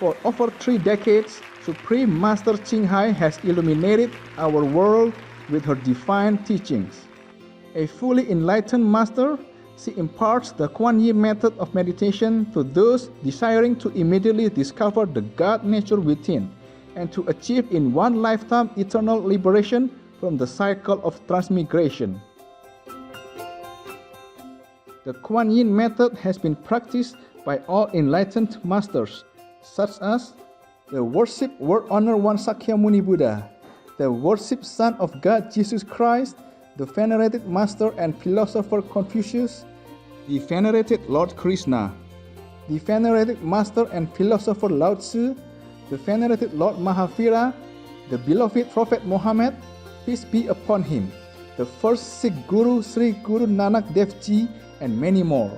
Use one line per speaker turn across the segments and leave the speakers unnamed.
For over 3 decades, Supreme Master Ching Hai has illuminated our world with her divine teachings. A fully enlightened master, she imparts the Kuan Yin method of meditation to those desiring to immediately discover the God nature within and to achieve in one lifetime eternal liberation from the cycle of transmigration. The Kuan Yin method has been practiced by all enlightened masters, such as the Worship World Honor One Sakyamuni Buddha, the Worship Son of God Jesus Christ, the venerated Master and Philosopher Confucius, the venerated Lord Krishna, the venerated Master and Philosopher Lao Tzu, the venerated Lord Mahavira, the beloved Prophet Muhammad, peace be upon him, the first Sikh Guru Sri Guru Nanak Dev Ji, and many more.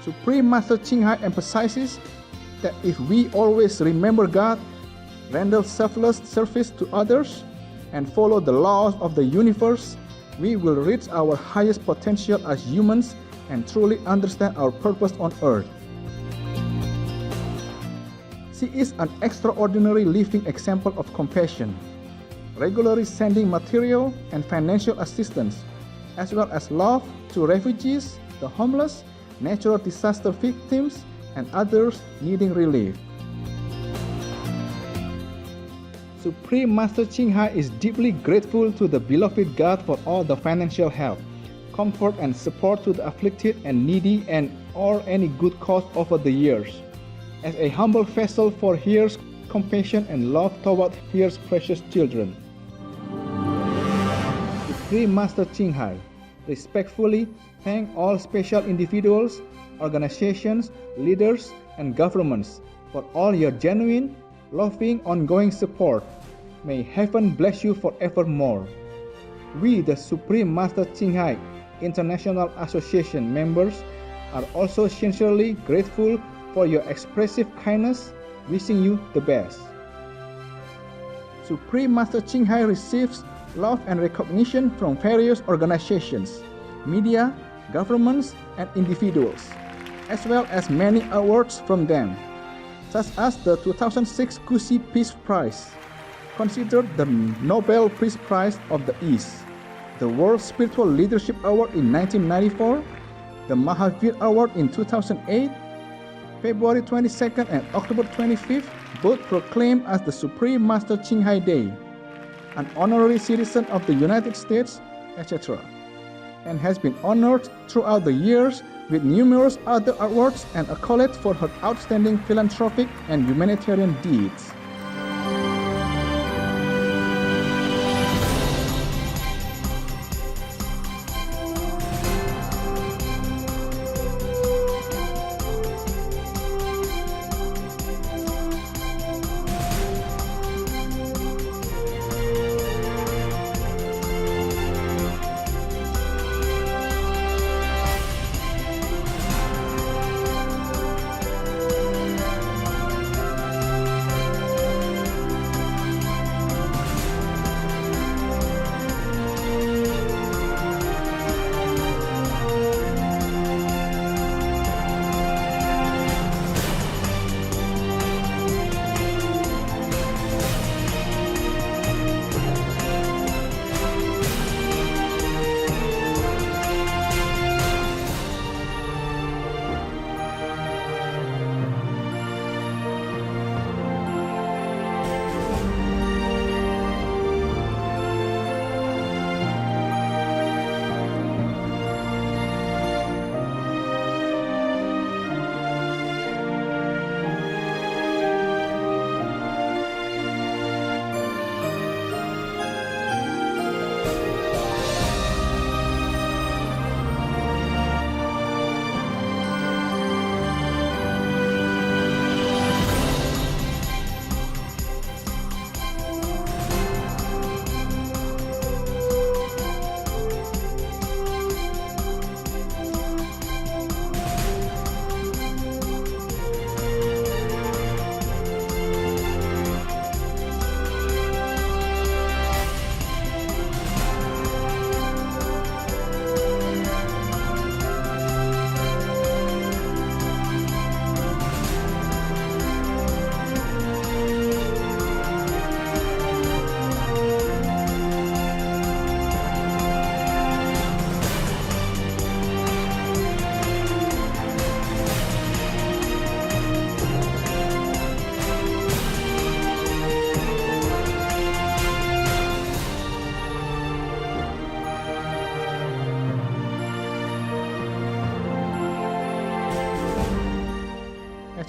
Supreme Master Ching Hai emphasizes that if we always remember God, render selfless service to others, and follow the laws of the universe, we will reach our highest potential as humans and truly understand our purpose on earth. She is an extraordinary living example of compassion, regularly sending material and financial assistance, as well as love to refugees, the homeless, natural disaster victims, and others needing relief. Supreme Master Ching Hai is deeply grateful to the beloved God for all the financial help, comfort, and support to the afflicted and needy and or any good cause over the years. As a humble vessel for Here's compassion and love toward Here's precious children, Supreme Master Ching Hai respectfully thank all special individuals, organizations, leaders, and governments for all your genuine, loving, ongoing support. May heaven bless you forevermore. We, the Supreme Master Ching Hai International Association members, are also sincerely grateful for your expressive kindness, wishing you the best. Supreme Master Ching Hai receives love and recognition from various organizations, media, governments, and individuals, as well as many awards from them, such as the 2006 Kusi Peace Prize, considered the Nobel Peace Prize of the East, the World Spiritual Leadership Award in 1994, the Mahavir Award in 2008, February 22nd and October 25th, both proclaimed as the Supreme Master Ching Hai Day, an honorary citizen of the United States, etc., and has been honored throughout the years with numerous other awards and accolades for her outstanding philanthropic and humanitarian deeds.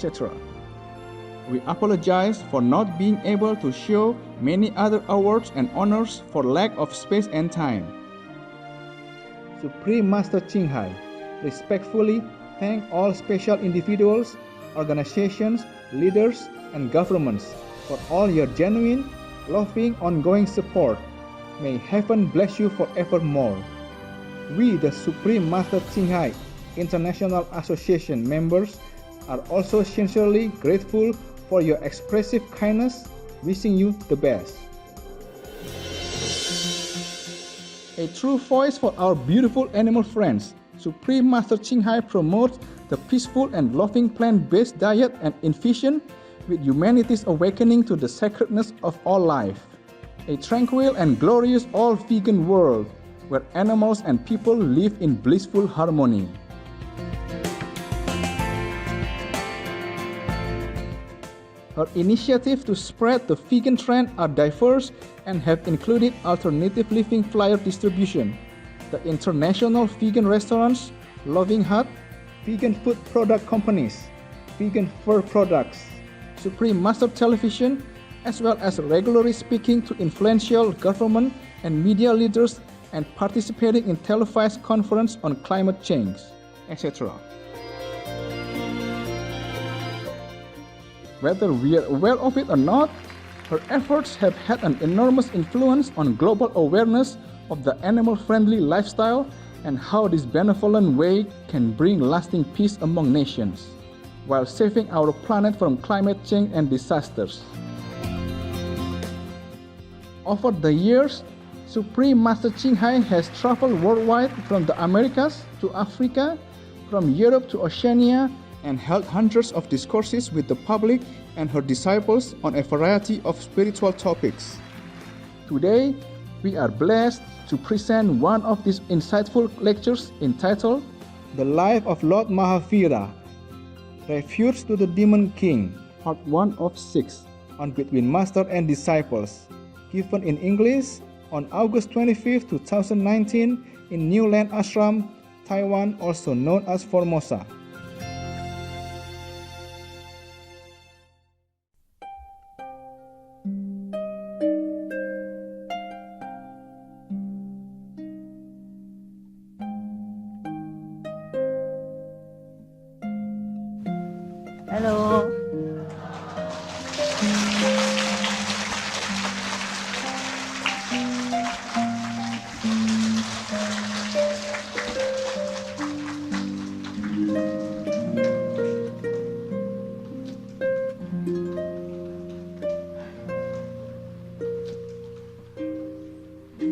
etc. We apologize for not being able to show many other awards and honors for lack of space and time. Supreme Master Ching Hai respectfully thank all special individuals, organizations, leaders, and governments for all your genuine, loving, ongoing support. May heaven bless you forevermore. We, the Supreme Master Ching Hai International Association members, are also sincerely grateful for your expressive kindness, wishing you the best. A true voice for our beautiful animal friends, Supreme Master Ching Hai promotes the peaceful and loving plant-based diet and infusion with humanity's awakening to the sacredness of all life. A tranquil and glorious all-vegan world where animals and people live in blissful harmony. Her initiatives to spread the vegan trend are diverse and have included alternative living flyer distribution, the international vegan restaurants, Loving Hut, vegan food product companies, vegan fur products, Supreme Master Television, as well as regularly speaking to influential government and media leaders and participating in televised conference on climate change, etc. Whether we are aware of it or not, her efforts have had an enormous influence on global awareness of the animal-friendly lifestyle and how this benevolent way can bring lasting peace among nations, while saving our planet from climate change and disasters. Over the years, Supreme Master Ching Hai has traveled worldwide from the Americas to Africa, from Europe to Oceania, and held hundreds of discourses with the public and her disciples on a variety of spiritual topics. Today, we are blessed to present one of these insightful lectures entitled The Life of Lord Mahavira, Refuge to the Demon King, Part 1 of 6, on Between Master and Disciples, given in English on August 25, 2019 in New Land Ashram, Taiwan, also known as Formosa.
Hello.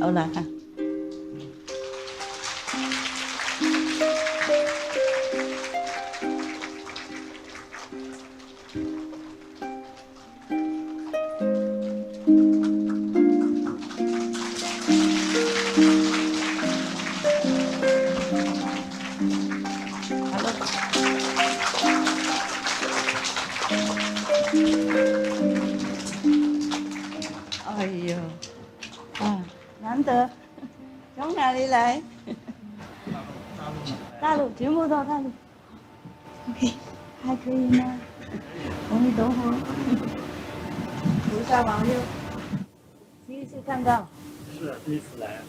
Hola.哎呦，啊，难得，从哪里来？大陆，全部都大陆。OK， 还可以吗？阿弥陀佛，菩萨保佑。第一次看到。
是第一次来。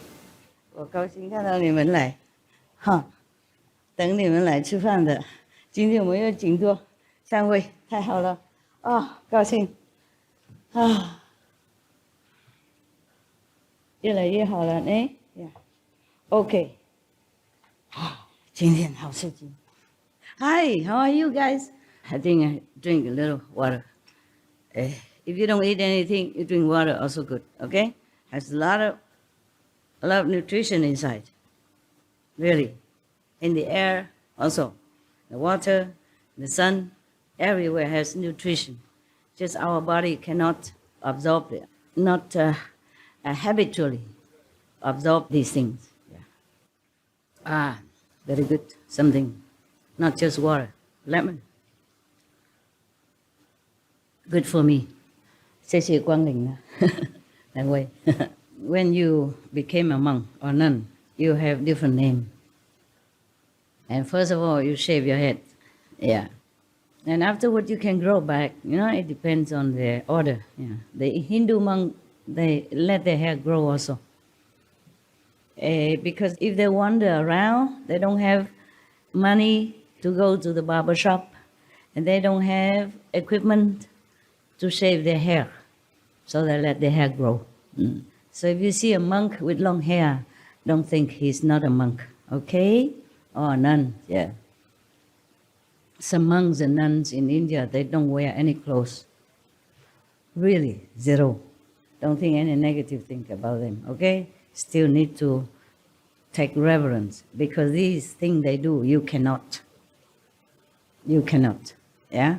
我高兴看到你们来，哈，等你们来吃饭的。今天我们又请多3位，太好了，哦，高兴，啊。越来越好了呢。OK， 今天好刺激。Hi, how are you guys? I think I drink a little water. If you don't eat anything, you drink water also good. Okay, has a lot of nutrition inside. Really, in the air also, the water, the sun, everywhere has nutrition. Just our body cannot absorb it, not. Habitually absorb these things. Yeah. Very good. Something, not just water, lemon. Good for me. 谢谢光临了，两位。When you became a monk or nun, you have different name. And first of all, you shave your head. Yeah. And afterward, you can grow back. It depends on the order. Yeah. The Hindu monk, they let their hair grow also. Because if they wander around, they don't have money to go to the barber shop, and they don't have equipment to shave their hair, so they let their hair grow. So if you see a monk with long hair, don't think he's not a monk, okay? Or a nun, yeah. Some monks and nuns in India, they don't wear any clothes. Really, zero. Don't think any negative thing about them, okay? Still need to take reverence, because these things they do, you cannot. You cannot, yeah?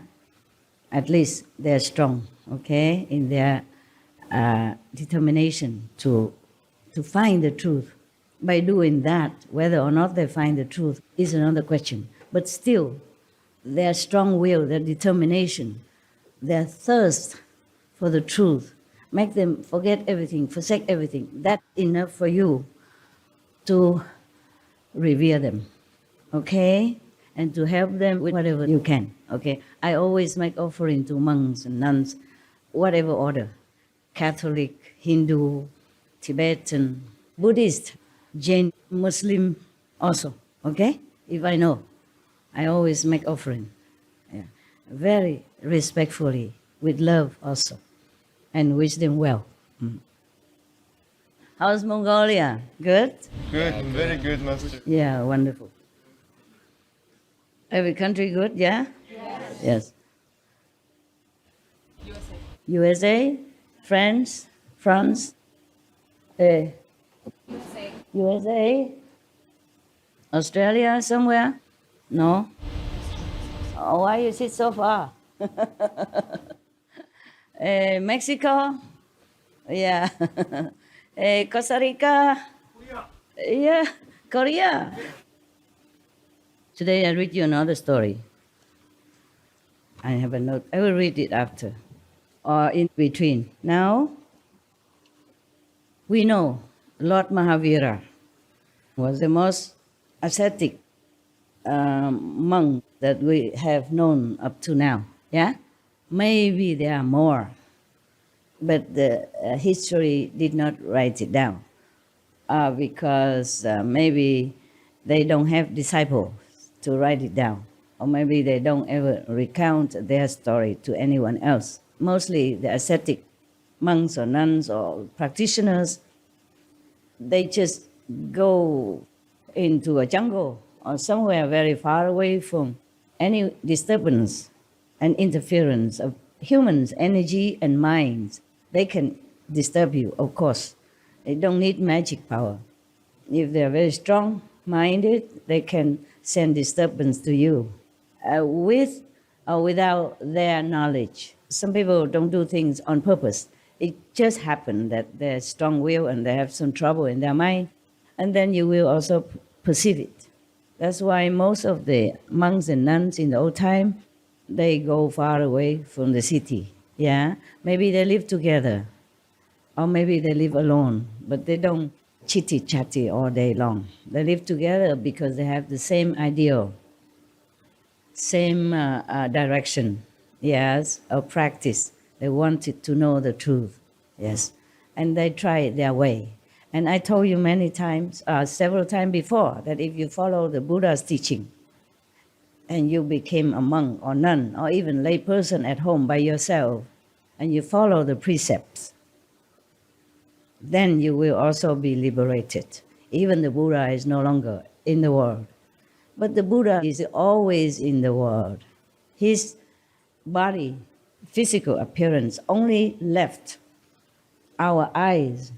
At least they're strong, okay, in their determination to find the truth. By doing that, whether or not they find the truth is another question. But still, their strong will, their determination, their thirst for the truth, make them forget everything, forsake everything. That's enough for you to revere them, okay? And to help them with whatever you can, okay? I always make offering to monks and nuns, whatever order, Catholic, Hindu, Tibetan, Buddhist, Jain, Muslim also, okay? If I know, I always make offering, yeah. Very respectfully, with love also, and wish them well. How's Mongolia? Good?
Good, very good, Master.
Yeah, wonderful. Every country good, yeah? Yes. USA, France, USA, Australia, somewhere? No? Oh, why you sit so far? Mexico? Yeah. Costa Rica? Yeah, Korea. Today I read you another story. I have a note. I will read it after or in between. Now, we know Lord Mahavira was the most ascetic monk that we have known up to now. Yeah? Maybe there are more, but the history did not write it down because maybe they don't have disciples to write it down, or maybe they don't ever recount their story to anyone else. Mostly the ascetic monks or nuns or practitioners, they just go into a jungle or somewhere very far away from any disturbance and interference of humans' energy and minds. They can disturb you, of course. They don't need magic power. If they're very strong-minded, they can send disturbance to you with or without their knowledge. Some people don't do things on purpose. It just happened that they're strong will and they have some trouble in their mind, and then you will also perceive it. That's why most of the monks and nuns in the old time, they go far away from the city. Yeah, maybe they live together, or maybe they live alone, but they don't chitty-chatty all day long. They live together because they have the same ideal, same direction, yes, of practice. They wanted to know the truth, yes, and they try it their way. And I told you many times, several times before, that if you follow the Buddha's teaching and you became a monk or nun or even lay person at home by yourself, and you follow the precepts, then you will also be liberated. Even the Buddha is no longer in the world. But the Buddha is always in the world. His body, physical appearance, only left our eyes,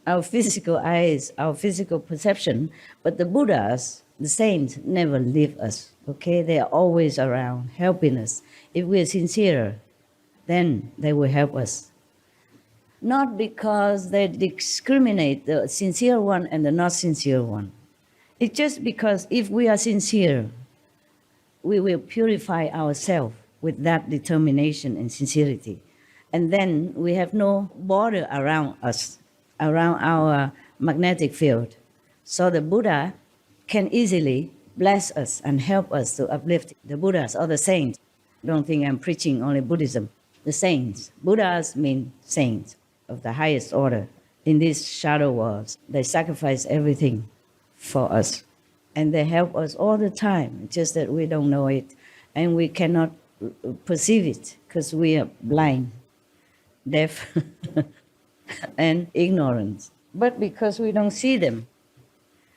our physical eyes, our physical perception. But the Buddhas, the saints, never leave us, okay? They are always around, helping us. If we are sincere, then they will help us. Not because they discriminate the sincere one and the not sincere one. It's just because if we are sincere, we will purify ourselves with that determination and sincerity. And then we have no border around us, around our magnetic field. So the Buddha can easily bless us and help us to uplift the Buddhas or the saints. Don't think I'm preaching only Buddhism. The saints. Buddhas mean saints of the highest order. In these shadow worlds, they sacrifice everything for us. And they help us all the time, just that we don't know it. And we cannot perceive it because we are blind, deaf, and ignorant. But because we don't see them,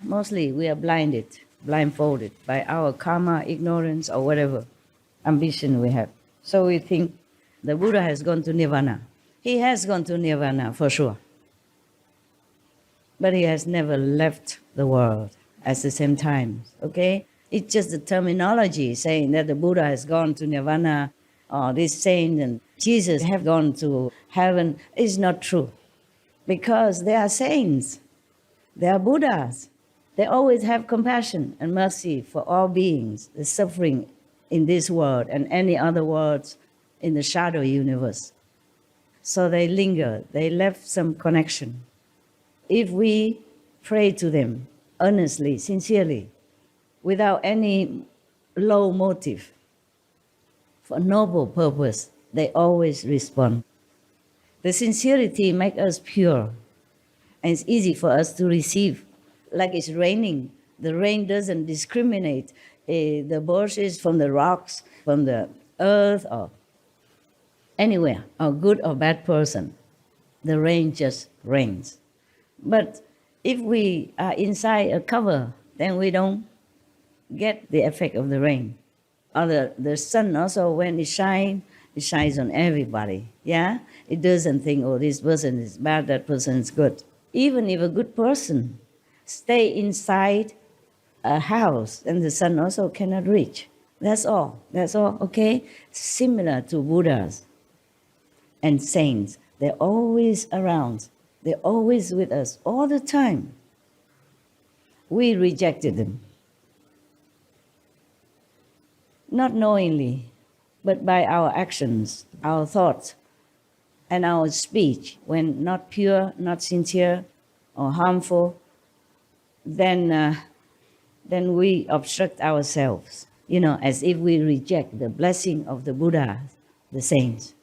mostly we are blindfolded by our karma, ignorance, or whatever ambition we have. So we think the Buddha has gone to Nirvana. He has gone to Nirvana for sure. But he has never left the world at the same time, okay? It's just the terminology saying that the Buddha has gone to Nirvana, or this saint and Jesus have gone to heaven is not true. Because they are saints, they are Buddhas. They always have compassion and mercy for all beings, the suffering in this world and any other worlds in the shadow universe. So they linger, they left some connection. If we pray to them earnestly, sincerely, without any low motive, for noble purpose, they always respond. The sincerity makes us pure, and it's easy for us to receive. Like it's raining, the rain doesn't discriminate the bushes from the rocks, from the earth, or anywhere, or good or bad person. The rain just rains. But if we are inside a cover, then we don't get the effect of the rain. Or the sun also, when it shines on everybody. Yeah? It doesn't think, oh, this person is bad, that person is good. Even if a good person stay inside a house, then the sun also cannot reach. That's all, okay? Similar to Buddhas and saints. They're always around. They're always with us all the time. We rejected them. Not knowingly, but by our actions, our thoughts, and our speech. When not pure, not sincere, or harmful, then we obstruct ourselves, as if we reject the blessing of the Buddha, the saints.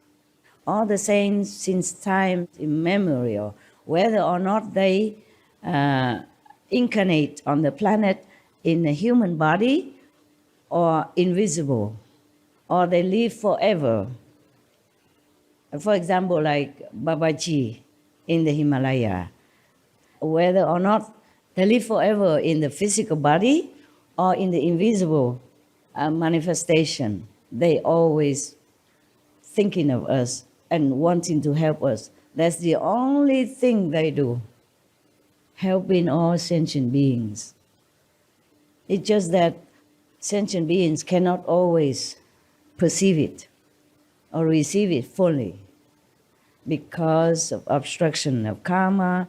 All the saints since time immemorial, whether or not they incarnate on the planet in a human body or invisible, or they live forever. For example, like Babaji in the Himalaya, whether or not they live forever in the physical body or in the invisible manifestation, they always thinking of us and wanting to help us. That's the only thing they do, helping all sentient beings. It's just that sentient beings cannot always perceive it or receive it fully because of obstruction of karma,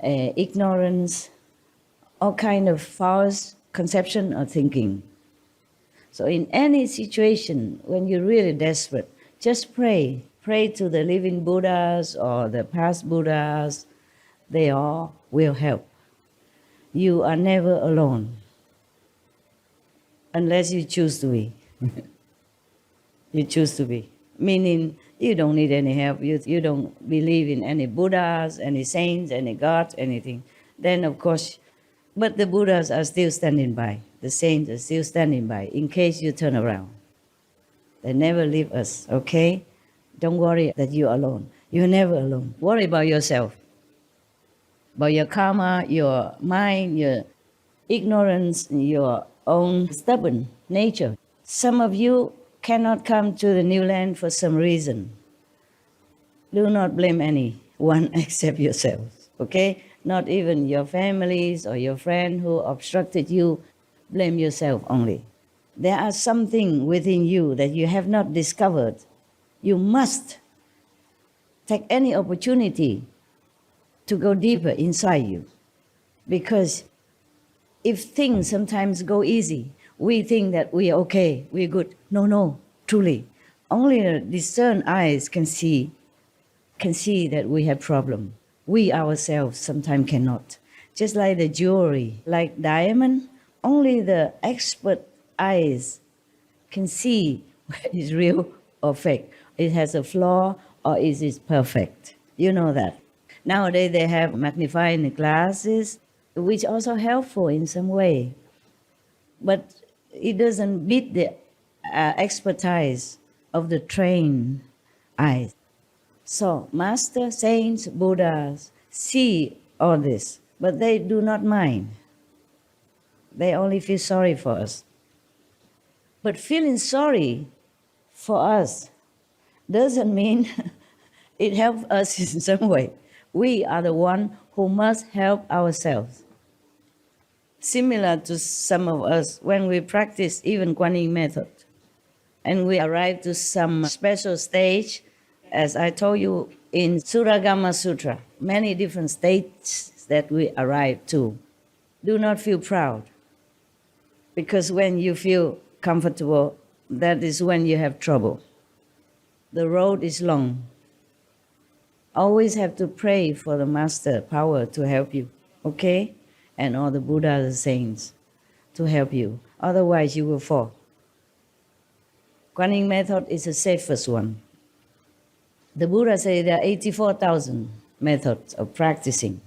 ignorance, all kind of false conception or thinking. So in any situation, when you're really desperate, just pray. Pray to the living Buddhas or the past Buddhas. They all will help. You are never alone, unless you choose to be. You choose to be, meaning you don't need any help. You don't believe in any Buddhas, any saints, any gods, anything. Then of course, but the Buddhas are still standing by. The saints are still standing by in case you turn around. They never leave us, okay? Don't worry that you're alone. You're never alone. Worry about yourself, about your karma, your mind, your ignorance, your own stubborn nature. Some of you cannot come to the new land for some reason. Do not blame anyone except yourselves, okay? Not even your families or your friend who obstructed you. Blame yourself only. There are something within you that you have not discovered. You must take any opportunity to go deeper inside you. Because if things sometimes go easy, we think that we are okay, we're good. No, truly. Only the discerned eyes can see that we have problem. We ourselves sometimes cannot. Just like the jewelry, like diamond, only the expert eyes can see is real or fake. It has a flaw or is it perfect. You know that. Nowadays they have magnifying glasses, which also helpful in some way. But it doesn't beat the expertise of the trained eyes. So master, saints, Buddhas see all this, but they do not mind. They only feel sorry for us. But feeling sorry for us doesn't mean it helps us in some way. We are the one who must help ourselves. Similar to some of us, when we practice even Kuan Yin method, and we arrive to some special stage, as I told you in Suragama Sutra, many different states that we arrive to. Do not feel proud, because when you feel comfortable, that is when you have trouble. The road is long. Always have to pray for the master power to help you, okay? And all the Buddhas, the saints, to help you. Otherwise, you will fall. Kuan Yin method is the safest one. The Buddha said there are 84,000 methods of practicing.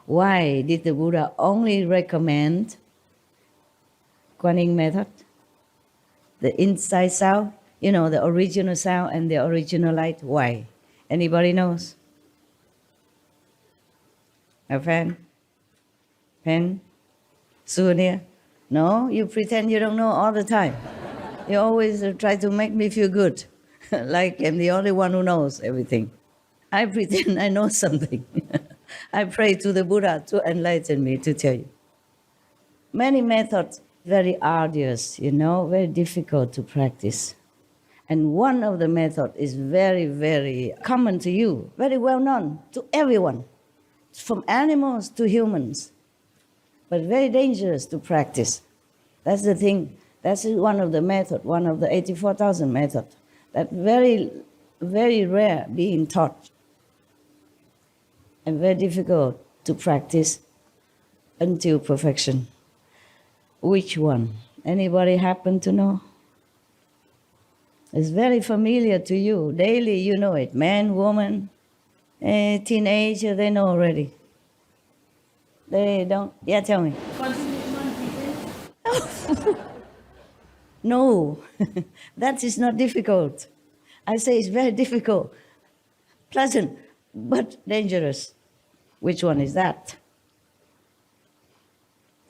Why did the Buddha only recommend Kuan Yin method? The inside sound, you know, the original sound and the original light. Why? Anybody knows? A fan? Pen? Souvenir? No? You pretend you don't know all the time. You always try to make me feel good, like I'm the only one who knows everything. I pretend I know something. I pray to the Buddha to enlighten me, to tell you. Many methods, very arduous, you know, very difficult to practice. And one of the methods is very, very common to you, very well known to everyone, from animals to humans, but very dangerous to practice. That's the thing. That's one of the methods, one of the 84,000 methods, that very, very rare being taught and very difficult to practice until perfection. Which one? Anybody happen to know? It's very familiar to you. Daily you know it. Man, woman, teenager, they know already. They don't. Yeah, tell me. No, that is not difficult. I say it's very difficult. Pleasant, but dangerous. Which one is that?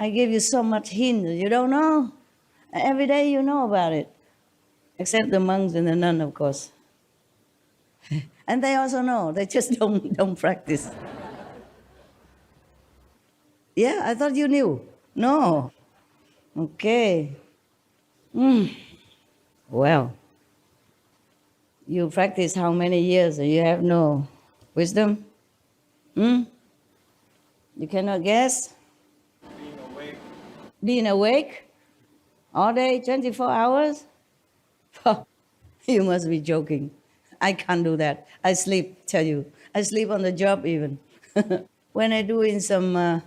I gave you so much hint. You don't know? Every day you know about it. Except the monks and the nuns, of course. And they also know. They just don't practice. Yeah, I thought you knew. No. Okay. Well, you practice how many years and you have no wisdom? You cannot guess? Being awake all day, 24 hours? You must be joking. I can't do that. I sleep, tell you. I sleep on the job even. When I do in some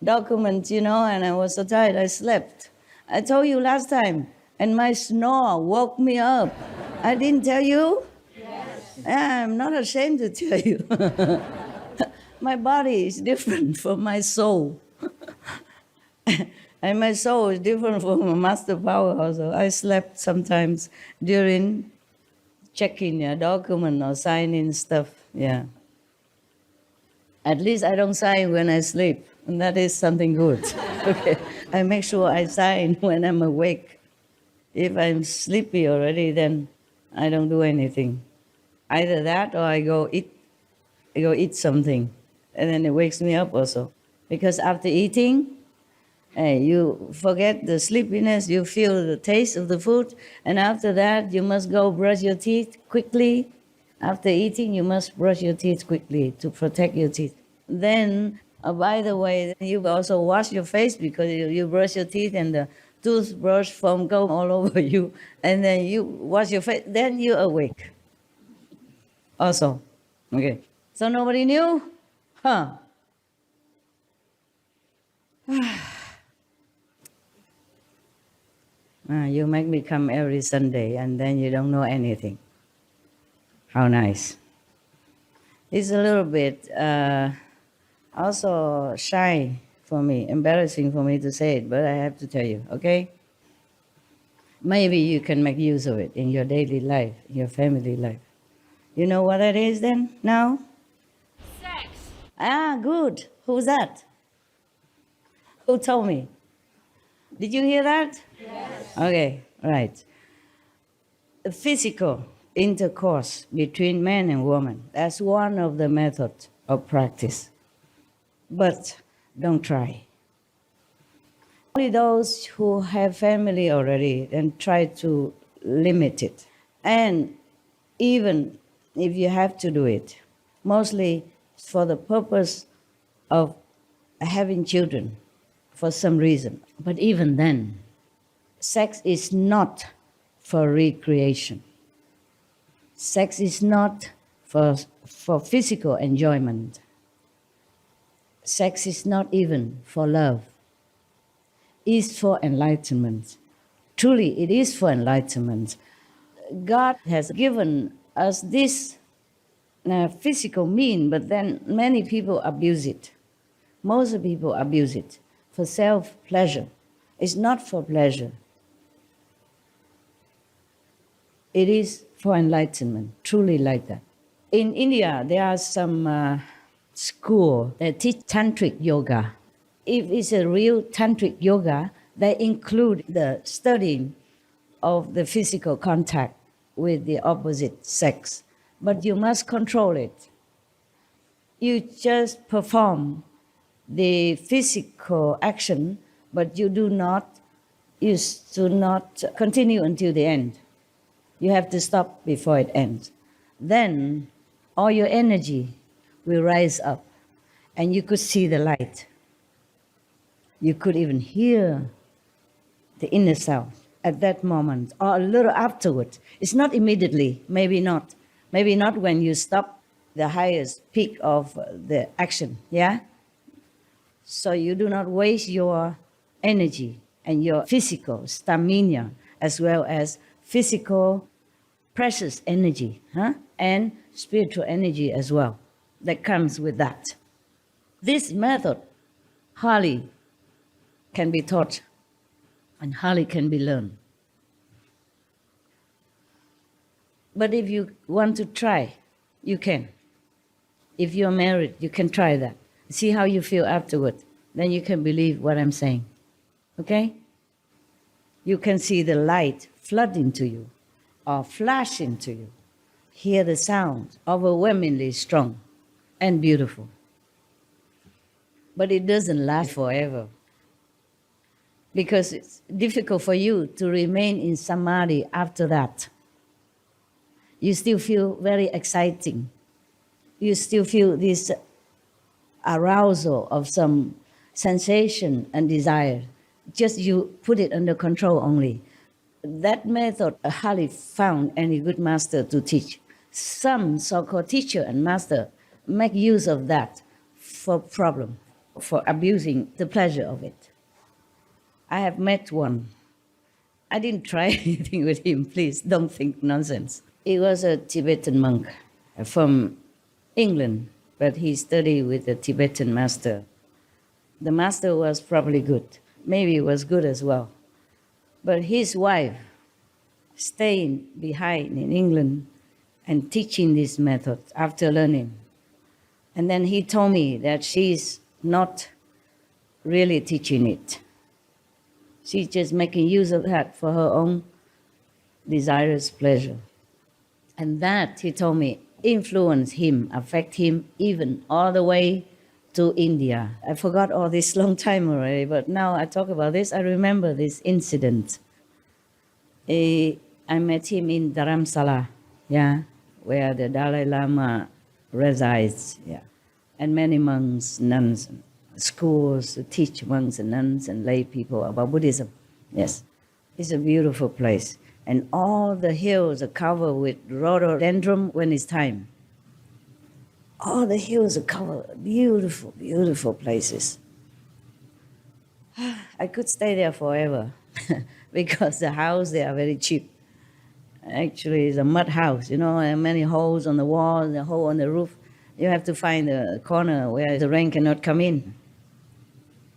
documents, you know, and I was so tired, I slept. I told you last time, and my snore woke me up. I didn't tell you? Yes. I'm not ashamed to tell you. My body is different from my soul. And my soul is different from my master power also. I slept sometimes during checking a document or signing stuff, yeah. At least I don't sign when I sleep, and that is something good. Okay, I make sure I sign when I'm awake. If I'm sleepy already, then I don't do anything. Either that or I go eat something, and then it wakes me up also. Because after eating, you forget the sleepiness, you feel the taste of the food, and after that you must go brush your teeth quickly. After eating, you must brush your teeth quickly to protect your teeth. Then, by the way, you also wash your face because you brush your teeth and the toothbrush foam go all over you, and then you wash your face, then you're awake. Also, okay. So nobody knew? Huh? You make me come every Sunday and then you don't know anything. How nice. It's a little bit also shy for me, embarrassing for me to say it, but I have to tell you, okay? Maybe you can make use of it in your daily life, your family life. You know what it is then, now?
Sex.
Good. Who's that? Who told me? Did you hear that?
Yes.
Okay, right. The physical intercourse between man and woman, that's one of the methods of practice. But don't try. Only those who have family already then try to limit it. And even if you have to do it, mostly for the purpose of having children for some reason. But even then, sex is not for recreation. Sex is not for physical enjoyment. Sex is not even for love. It's for enlightenment. Truly, it is for enlightenment. God has given us this physical mean, but then many people abuse it. Most people abuse it for self-pleasure. It's not for pleasure. It is for enlightenment, truly like that. In India, there are some schools that teach tantric yoga. If it's a real tantric yoga, they include the studying of the physical contact with the opposite sex. But you must control it. You just perform the physical action, but you do not continue until the end. You have to stop before it ends. Then all your energy will rise up and you could see the light. You could even hear the inner self at that moment or a little afterward. It's not immediately, maybe not. Maybe not when you stop the highest peak of the action, yeah? So you do not waste your energy and your physical stamina as well as physical precious energy, and spiritual energy as well that comes with that. This method hardly can be taught and hardly can be learned. But if you want to try, you can. If you're married, you can try that. See how you feel afterward. Then you can believe what I'm saying. Okay? You can see the light flood into you or flash into you. Hear the sound, overwhelmingly strong and beautiful. But it doesn't last forever, because it's difficult for you to remain in samadhi after that. You still feel very exciting. You still feel this arousal of some sensation and desire. Just you put it under control only. That method hardly found any good master to teach. Some so-called teacher and master make use of that for problem, for abusing the pleasure of it. I have met one. I didn't try anything with him, please don't think nonsense. He was a Tibetan monk from England, but he studied with a Tibetan master. The master was probably good, maybe was good as well. But his wife staying behind in England and teaching this method after learning. And then he told me that she's not really teaching it. She's just making use of that for her own desirous pleasure. And that, he told me, influenced him, affect him even all the way to India. I forgot all this long time already, but now I talk about this, I remember this incident. I met him in Dharamsala, where the Dalai Lama resides, and many monks, nuns, schools to teach monks and nuns and lay people about Buddhism. Yes, it's a beautiful place. And all the hills are covered with rhododendron when it's time. All the hills are covered, beautiful, beautiful places. I could stay there forever because the house, they are very cheap. Actually, it's a mud house, you know, and many holes on the wall, the hole on the roof. You have to find a corner where the rain cannot come in.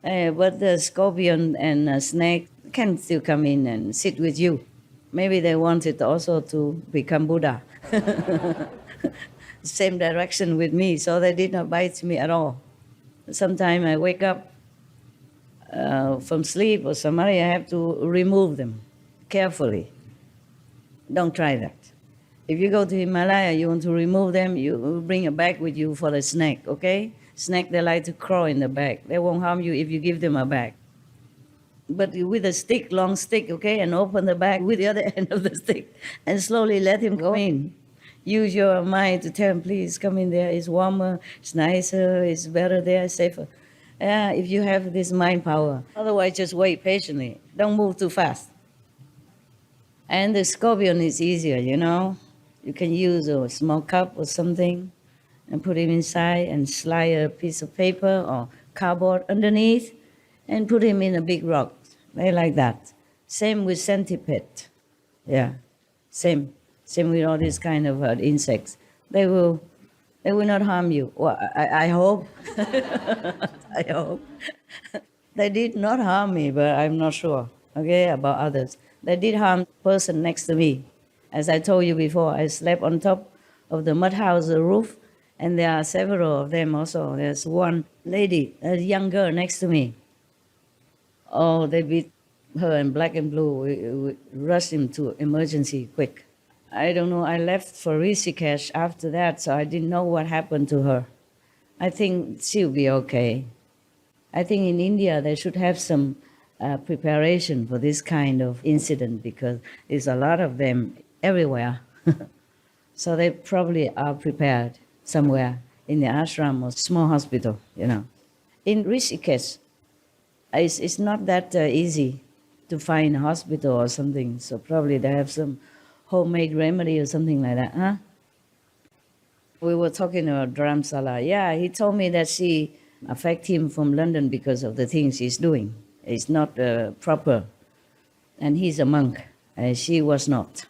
But the scorpion and snake can still come in and sit with you. Maybe they wanted also to become Buddha. Same direction with me, so they did not bite me at all. Sometimes I wake up from sleep or somebody, I have to remove them carefully. Don't try that. If you go to Himalaya, you want to remove them, you bring a bag with you for the snake, okay? Snake, they like to crawl in the bag. They won't harm you if you give them a bag. But with a stick, long stick, okay, and open the bag with the other end of the stick and slowly let him go in. Use your mind to tell him, please come in there. It's warmer, it's nicer, it's better there, it's safer. If you have this mind power. Otherwise, just wait patiently. Don't move too fast. And the scorpion is easier, you know. You can use a small cup or something and put him inside and slide a piece of paper or cardboard underneath and put him in a big rock. They like that. Same with centipede. Yeah, same with all these kind of insects. They will not harm you. Well, I hope. I hope. They did not harm me, but I'm not sure, okay, about others. They did harm the person next to me. As I told you before, I slept on top of the mud house, the roof, and there are several of them also. There's one lady, a young girl next to me. Oh, they beat her in black and blue. We rushed him to emergency quick. I don't know, I left for Rishikesh after that, so I didn't know what happened to her. I think she'll be okay. I think in India they should have some preparation for this kind of incident because there's a lot of them everywhere. So they probably are prepared somewhere in the ashram or small hospital, you know. In Rishikesh, it's not that easy to find a hospital or something, so probably they have some homemade remedy or something like that, huh? We were talking about Dharamsala. Yeah, he told me that she affect him from London because of the things he's doing. It's not proper. And he's a monk, and she was not.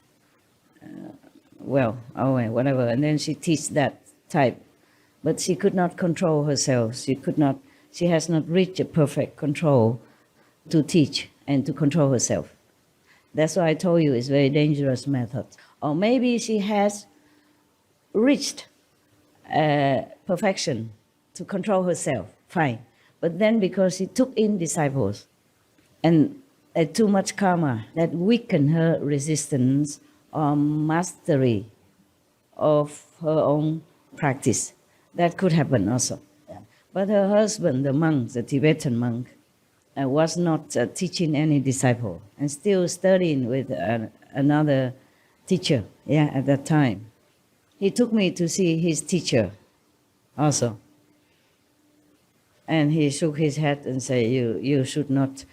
Whatever. And then she teach that type. But she could not control herself. She has not reached a perfect control to teach and to control herself. That's why I told you it's a very dangerous method. Or maybe she has reached perfection to control herself, fine. But then because she took in disciples and too much karma that weakened her resistance or mastery of her own practice. That could happen also. But her husband, the monk, the Tibetan monk, was not teaching any disciple and still studying with another teacher, at that time. He took me to see his teacher also. And he shook his head and said, you should not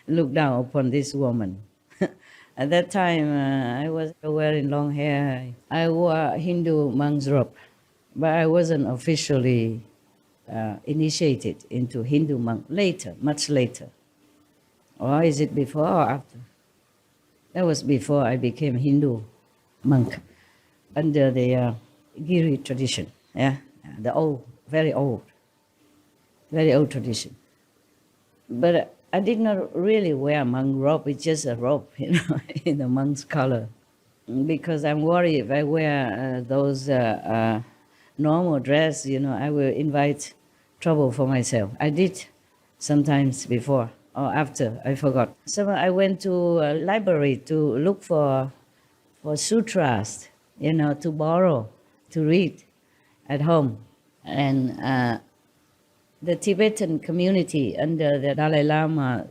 look down upon this woman. At that time, I was wearing long hair. I wore Hindu monk's robe, but I wasn't officially initiated into Hindu monk later, much later. Or is it before or after? That was before I became Hindu monk under the Giri tradition, the old, very old tradition. But I did not really wear monk robe, it's just a robe, in the monk's color. Because I'm worried if I wear those normal dress, I will invite trouble for myself. I did sometimes before or after, I forgot. So I went to a library to look for sutras, to borrow, to read at home. And the Tibetan community under the Dalai Lama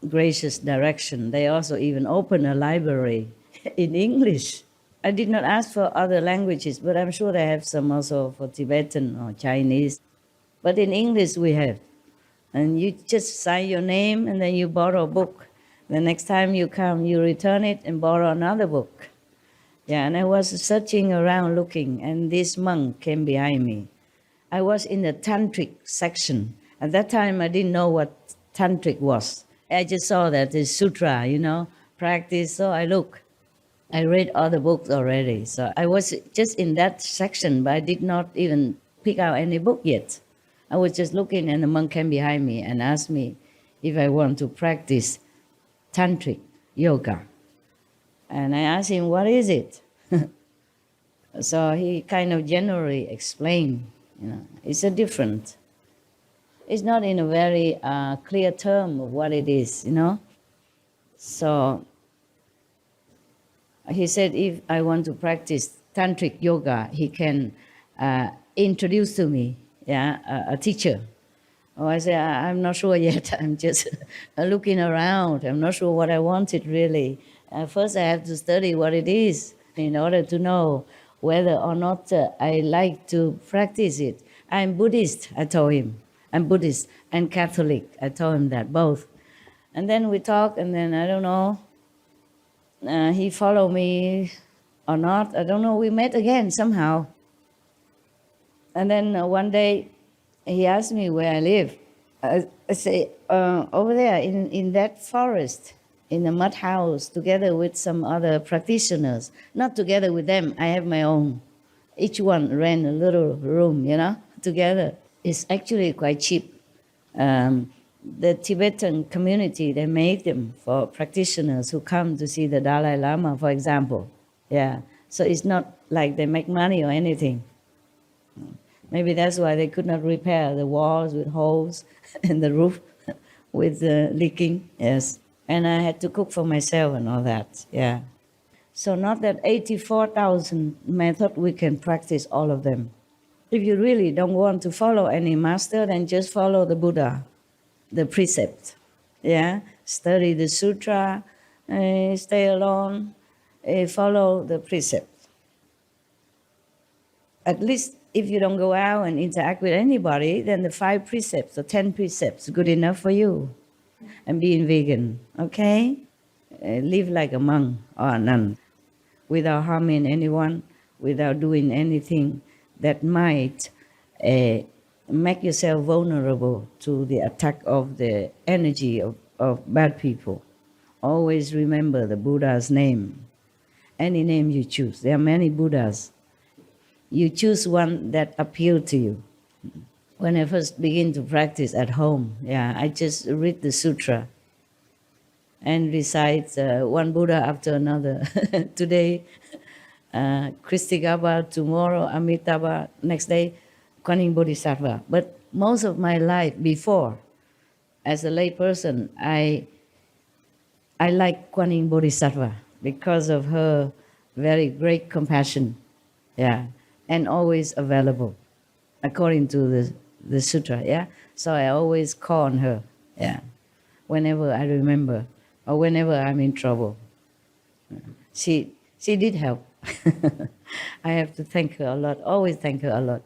gracious direction, they also even opened a library in English. I did not ask for other languages, but I'm sure they have some also for Tibetan or Chinese. But in English we have. And you just sign your name and then you borrow a book. The next time you come, you return it and borrow another book. And I was searching around looking, and this monk came behind me. I was in the tantric section. At that time, I didn't know what tantric was. I just saw that the sutra, practice. So I read all the books already. So I was just in that section, but I did not even pick out any book yet. I was just looking, and the monk came behind me and asked me if I want to practice tantric yoga. And I asked him, what is it? So he kind of generally explained, it's a different. It's not in a very clear term of what it is, So he said if I want to practice tantric yoga, he can introduce to me, a teacher. Oh, I said, I'm not sure yet. I'm just looking around. I'm not sure what I wanted really. First, I have to study what it is in order to know whether or not I like to practice it. I'm Buddhist, I told him. I'm Buddhist and Catholic. I told him that, both. And then we talked, and then, I don't know, he followed me or not. I don't know. We met again somehow. And then one day, he asked me where I live. I say, over there in that forest, in a mud house, together with some other practitioners. Not together with them, I have my own. Each one rent a little room, together. It's actually quite cheap. The Tibetan community, they make them for practitioners who come to see the Dalai Lama, for example. Yeah, so it's not like they make money or anything. Maybe that's why they could not repair the walls with holes and the roof with leaking, yes. And I had to cook for myself and all that, yeah. So not that 84,000 methods, we can practice all of them. If you really don't want to follow any master, then just follow the Buddha, the precept, yeah. Study the sutra, stay alone, follow the precept. At least if you don't go out and interact with anybody, then the 5 precepts or 10 precepts good enough for you. And being vegan, okay? Live like a monk or a nun, without harming anyone, without doing anything that might make yourself vulnerable to the attack of the energy of bad people. Always remember the Buddha's name. Any name you choose. There are many Buddhas. You choose one that appeals to you. When I first begin to practice at home, I just read the sutra and recite one Buddha after another. Today, Kristigaba, tomorrow Amitabha, next day, Kuan Yin Bodhisattva. But most of my life before, as a lay person, I like Kuan Yin Bodhisattva because of her very great compassion, and always available, according to the sutra, So I always call on her, whenever I remember or whenever I'm in trouble. She did help. I have to thank her a lot, always thank her a lot.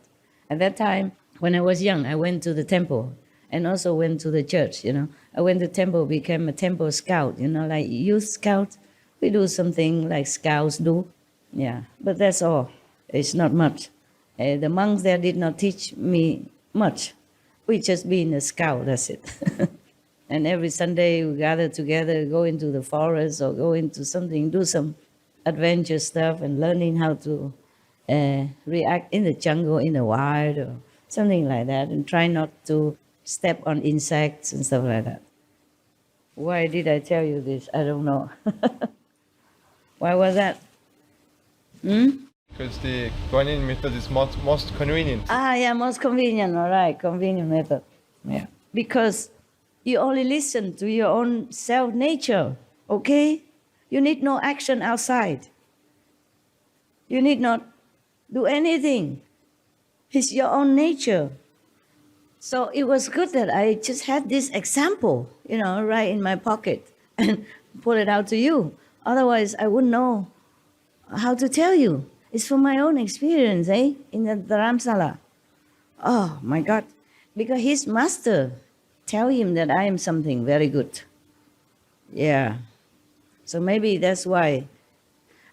At that time, when I was young, I went to the temple and also went to the church, I went to temple, became a temple scout, like youth scout. We do something like scouts do, but that's all. It's not much. The monks there did not teach me much. We just being a scout, that's it. And every Sunday we gather together, go into the forest or go into something, do some adventure stuff and learning how to react in the jungle, in the wild, or something like that, and try not to step on insects and stuff like that. Why did I tell you this? I don't know. Why was that?
Because the Kuan Yin method is most convenient.
Most convenient, all right, convenient method. Yeah. Because you only listen to your own self-nature, okay? You need no action outside. You need not do anything. It's your own nature. So it was good that I just had this example, right in my pocket and pull it out to you. Otherwise, I wouldn't know how to tell you. It's from my own experience, in the Dharamsala. Oh, my God. Because his master tell him that I am something very good. Yeah. So maybe that's why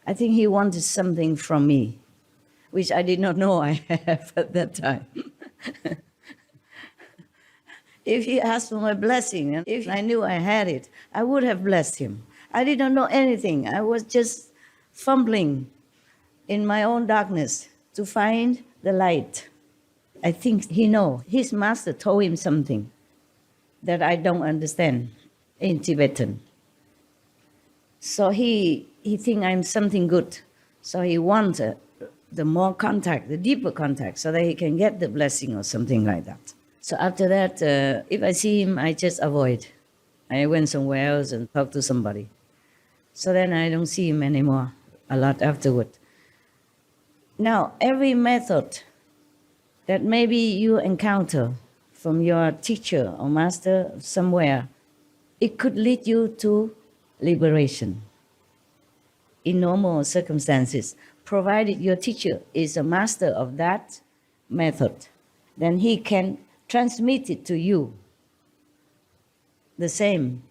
I think he wanted something from me, which I did not know I have at that time. If he asked for my blessing, and if I knew I had it, I would have blessed him. I didn't know anything. I was just fumbling in my own darkness to find the light. I think he knows. His master told him something that I don't understand in Tibetan. So he thinks I'm something good. So he wants the more contact, the deeper contact, so that he can get the blessing or something like that. So after that, if I see him, I just avoid. I went somewhere else and talked to somebody. So then I don't see him anymore a lot afterward. Now, every method that maybe you encounter from your teacher or master somewhere, it could lead you to liberation in normal circumstances, provided your teacher is a master of that method. Then he can transmit it to you, the same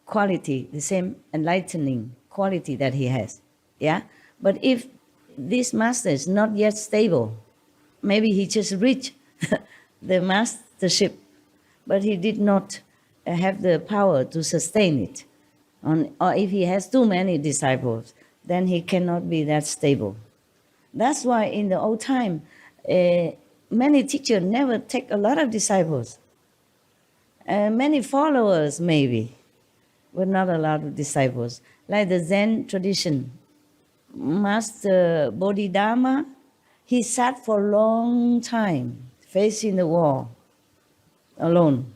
quality, the same enlightening quality that he has. Yeah? But if this master is not yet stable, maybe he just reached the mastership, but he did not have the power to sustain it. Or if he has too many disciples, then he cannot be that stable. That's why in the old time, many teachers never take a lot of disciples. Many followers maybe, but not a lot of disciples. Like the Zen tradition, Master Bodhidharma, he sat for a long time, facing the wall, alone.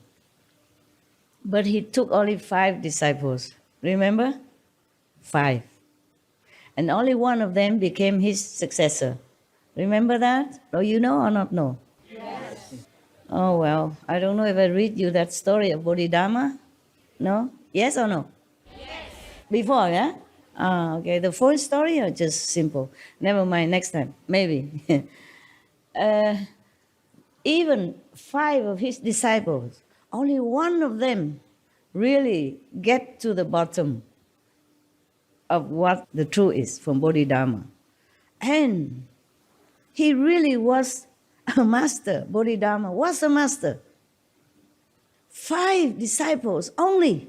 But he took only 5 disciples. Remember? 5. And only one of them became his successor. Remember that? Or you know or not know?
Yes.
Oh, well, I don't know if I read you that story of Bodhidharma. No? Yes or no?
Yes.
Before, yeah? Okay. The full story or just simple? Never mind, next time, maybe. Even 5 of his disciples, only one of them really get to the bottom of what the truth is from Bodhidharma. And he really was a master. Bodhidharma was a master. 5 disciples only.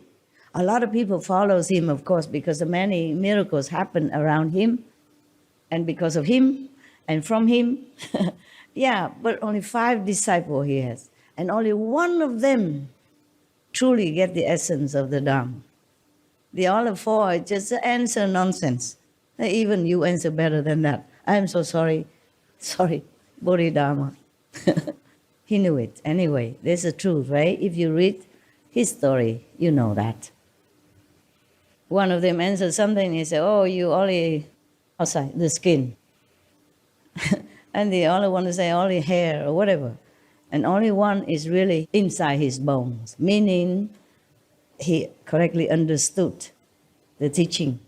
A lot of people follows him, of course, because many miracles happen around him and because of him and from him. Yeah, but only 5 disciples he has. And only one of them truly get the essence of the Dharma. The other 4 just answer nonsense. Even you answer better than that. I'm so sorry. Sorry, Bodhidharma. He knew it. Anyway, there's the truth, right? If you read his story, you know that. One of them answered something, he said, oh, you only outside the skin. And the other one say only hair or whatever. And only one is really inside his bones, meaning he correctly understood the teaching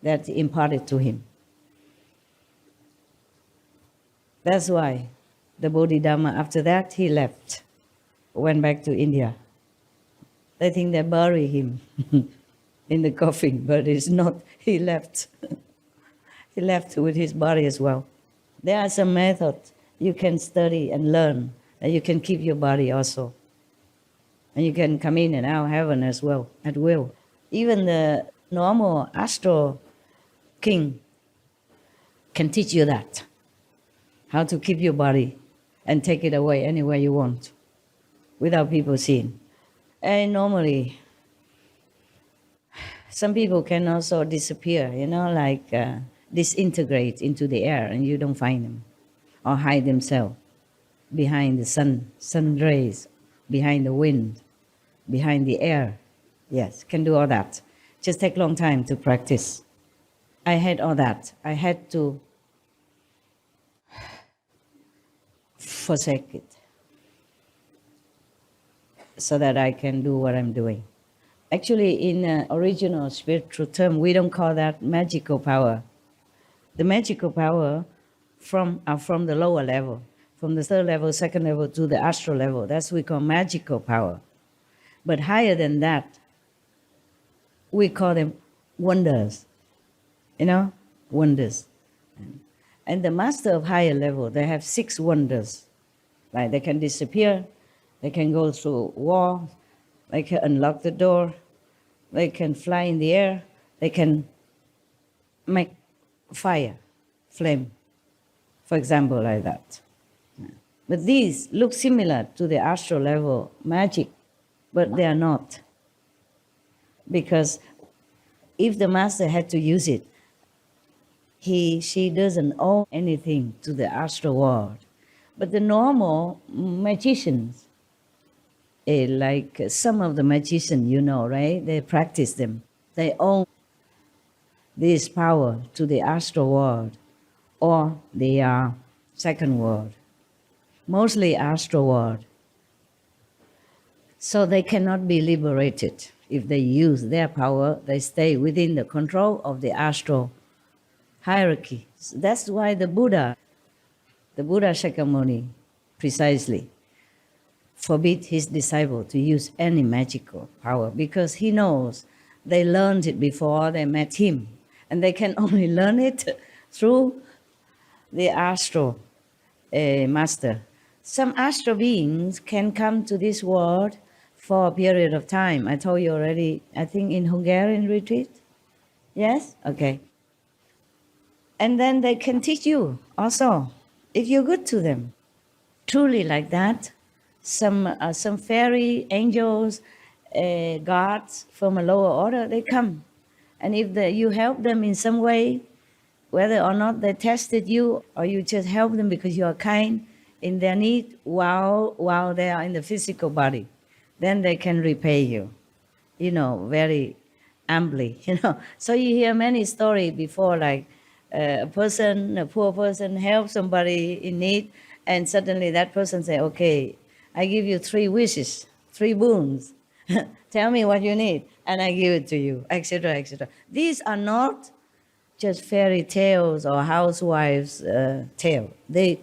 that imparted to him. That's why the Bodhidharma, after that, he left, went back to India. They think they bury him in the coffin, but it's not. He left. He left with his body as well. There are some methods you can study and learn, and you can keep your body also. And you can come in and out of heaven as well, at will. Even the normal astral king can teach you that, how to keep your body and take it away anywhere you want, without people seeing. And normally, some people can also disappear, like disintegrate into the air and you don't find them, or hide themselves behind the sun rays, behind the wind, behind the air. Yes, can do all that. Just take long time to practice. I had all that. I had to forsake it so that I can do what I'm doing. Actually, in original spiritual term, we don't call that magical power. The magical power are from the lower level, from the 3rd level, 2nd level to the astral level. That's what we call magical power. But higher than that, we call them wonders. Wonders. And the master of higher level, they have 6 wonders. Like they can disappear They can go through walls. They can unlock the door. They can fly in the air. They can make fire, flame, for example, like that. But these look similar to the astral level magic, but they are not. Because if the master had to use it, she doesn't owe anything to the astral world. But the normal magicians, like some of the magicians, you know, right? They practice them. They owe this power to the astral world or the second world, mostly astral world. So they cannot be liberated. If they use their power, they stay within the control of the astral hierarchy. So that's why the Buddha Shakyamuni, precisely, forbid his disciple to use any magical power, because he knows they learned it before they met him, and they can only learn it through the astral master. Some astral beings can come to this world for a period of time. I told you already, I think in Hungarian retreat. Yes? Okay. And then they can teach you also, if you're good to them. Truly like that. Some fairy, angels, gods from a lower order, they come. And if you help them in some way, whether or not they tested you or you just help them because you are kind in their need while they are in the physical body, then they can repay you, very amply, So you hear many stories before, like a poor person helps somebody in need, and suddenly that person say, okay, I give you 3 wishes, 3 boons. Tell me what you need, and I give it to you, etc., etc. These are not just fairy tales or housewives' tale. They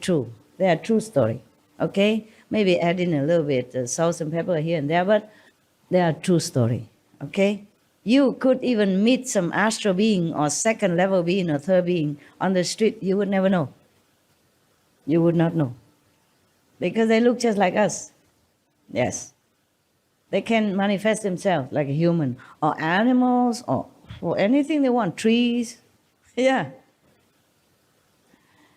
are true story. Okay, maybe add in a little bit salt and pepper here and there, but they are true story. Okay, you could even meet some astral being or second level being or third being on the street. You would never know. You would not know, because they look just like us. Yes. They can manifest themselves like a human or animals or anything they want, trees. Yeah.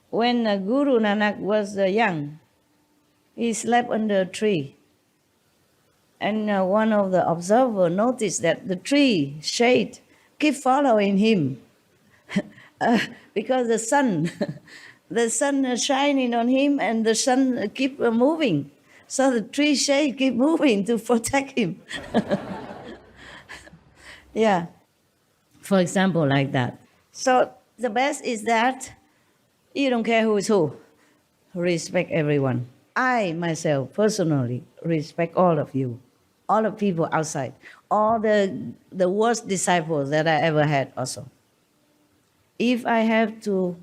When Guru Nanak was young, he slept under a tree. And one of the observers noticed that the tree shade keep following him because the sun is shining on him and the sun keep moving. So the tree shade keep moving to protect him. Yeah, for example, like that. So the best is that you don't care who is who. Respect everyone. I myself personally respect all of you, all of people outside, all the worst disciples that I ever had also. If I have to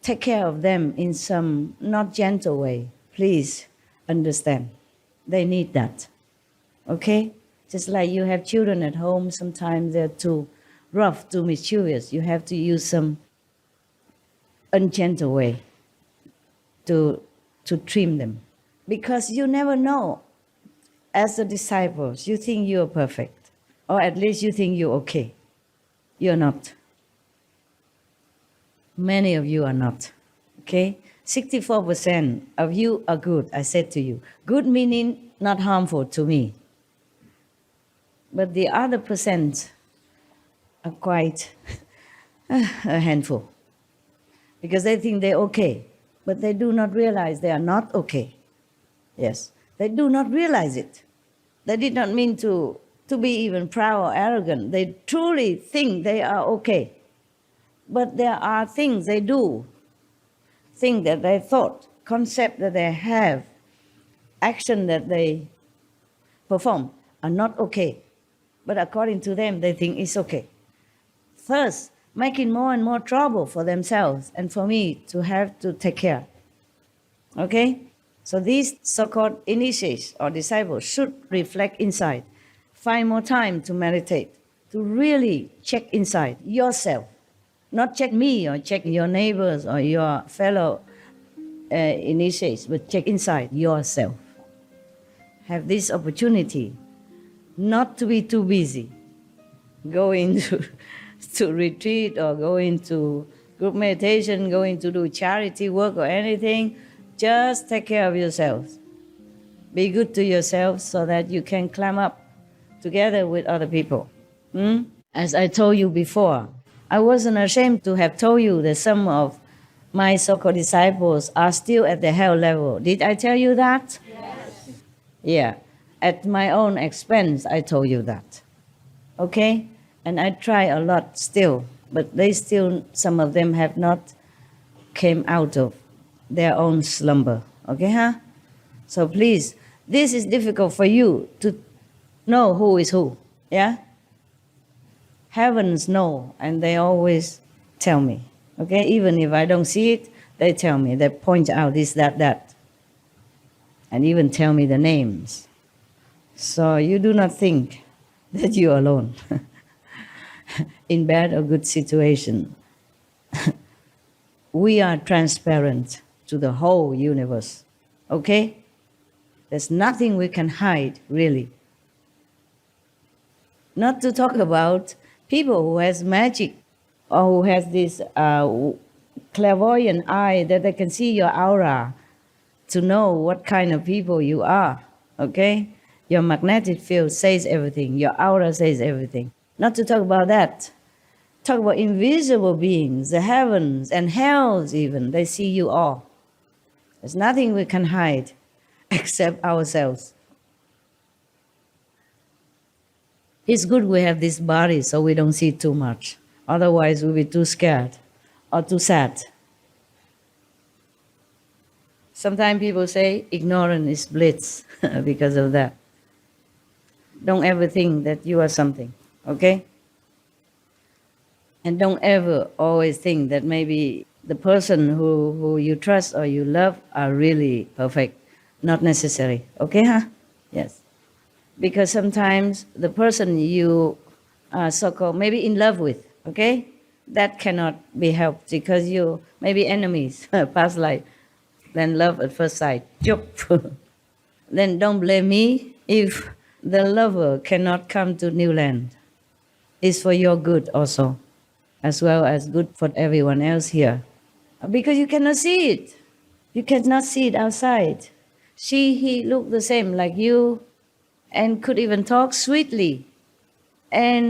take care of them in some not gentle way, please understand. They need that. Okay? Just like you have children at home, sometimes they're too rough, too mischievous. You have to use some ungentle way to trim them. Because you never know. As a disciple, you think you're perfect. Or at least you think you're okay. You're not. Many of you are not. Okay? 64% of you are good, I said to you. Good meaning not harmful to me. But the other percent are quite a handful. Because they think they're okay. But they do not realize they are not okay. Yes. They do not realize it. They did not mean to be even proud or arrogant. They truly think they are okay. But there are things they do, things that they thought, concept that they have, action that they perform are not okay. But according to them, they think it's okay. Thus, making more and more trouble for themselves and for me to have to take care. Okay? So these so-called initiates or disciples should reflect inside. Find more time to meditate, to really check inside yourself. Not check me or check your neighbors or your fellow initiates, but check inside yourself. have this opportunity not to be too busy, going to retreat or going to group meditation, going to do charity work or anything, just take care of yourselves. Be good to yourself so that you can climb up together with other people. As I told you before, I wasn't ashamed to have told you that some of my so-called disciples are still at the hell level. Did I tell you that?
Yes.
Yeah. At my own expense, I told you that. Okay? And I try a lot still, but they still, some of them have not came out of their own slumber. Okay, huh? So please, this is difficult for you to know who is who. Yeah? Heavens know, and they always tell me. Okay? Even if I don't see it, they tell me. They point out this, that. And even tell me the names. So you do not think that you're alone in bad or good situation. We are transparent to the whole universe. Okay? There's nothing we can hide, really. Not to talk about people who has magic or who has this clairvoyant eye that they can see your aura to know what kind of people you are. Okay? Your magnetic field says everything. Your aura says everything. Not to talk about that. Talk about invisible beings, the heavens and hells even. They see you all. There's nothing we can hide except ourselves. It's good we have this body so we don't see too much. Otherwise we'll be too scared or too sad. Sometimes people say ignorance is bliss because of that. Don't ever think that you are something, okay? And don't ever always think that maybe the person who you trust or you love are really perfect. Not necessary, okay, huh? Yes. Because sometimes the person you are so-called maybe in love with, okay? That cannot be helped because you may be enemies, past life. Then love at first sight, chup. Then don't blame me if the lover cannot come to New Land. It's for your good also, as well as good for everyone else here. Because you cannot see it. You cannot see it outside. He look the same like you and could even talk sweetly and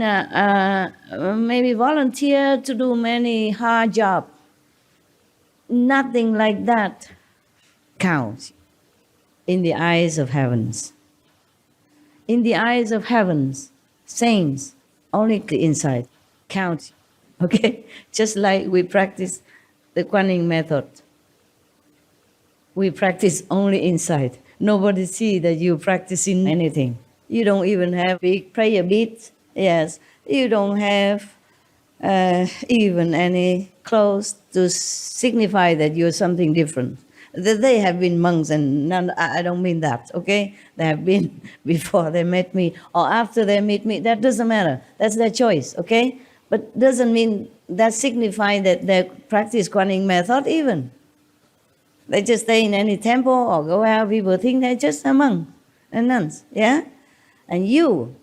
maybe volunteer to do many hard jobs. Nothing like that counts in the eyes of heavens. In the eyes of heavens, saints, only the inside counts. Okay? Just like we practice the Kuan method. We practice only inside. Nobody see that you practicing anything. You don't even have big prayer beads. Yes. You don't have even any clothes to signify that you're something different. They have been monks, and none, I don't mean that, okay? They have been before they met me or after they meet me. That doesn't matter. That's their choice, okay? But doesn't mean that signify that they practice Kuan method even. They just stay in any temple or go out. People think they're just a monk and nuns, yeah? And you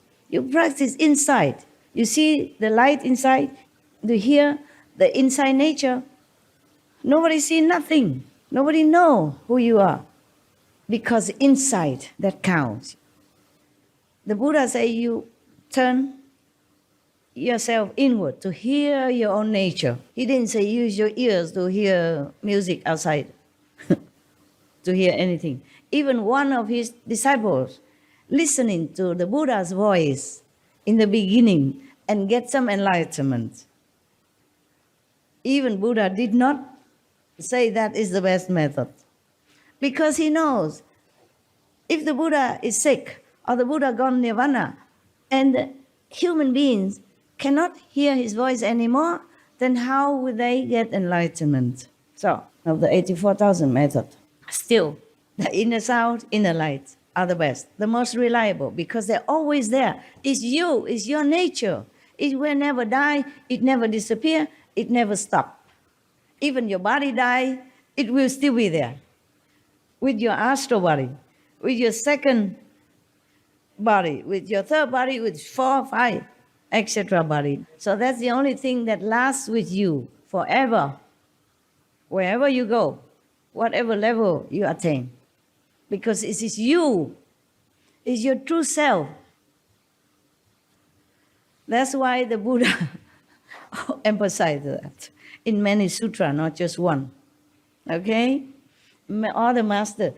practice inside. You see the light inside. You hear the inside nature. Nobody see nothing. Nobody know who you are. Because inside, that counts. The Buddha say you turn yourself inward to hear your own nature. He didn't say use your ears to hear music outside, to hear anything. Even one of his disciples listening to the Buddha's voice in the beginning and get some enlightenment. Even Buddha did not say that is the best method. Because he knows if the Buddha is sick or the Buddha gone nirvana and human beings cannot hear his voice anymore, then how would they get enlightenment? So, of the 84,000 method, still, the inner sound, inner light are the best, the most reliable, because they're always there. It's you, it's your nature. It will never die, it never disappear, it never stop. Even your body die, it will still be there. With your astral body, with your second body, with your third body, with 4, 5, etc. body. So that's the only thing that lasts with you forever, wherever you go, whatever level you attain. Because it is you, it's your true self. That's why the Buddha emphasized that in many sutras, not just one. Okay? All the masters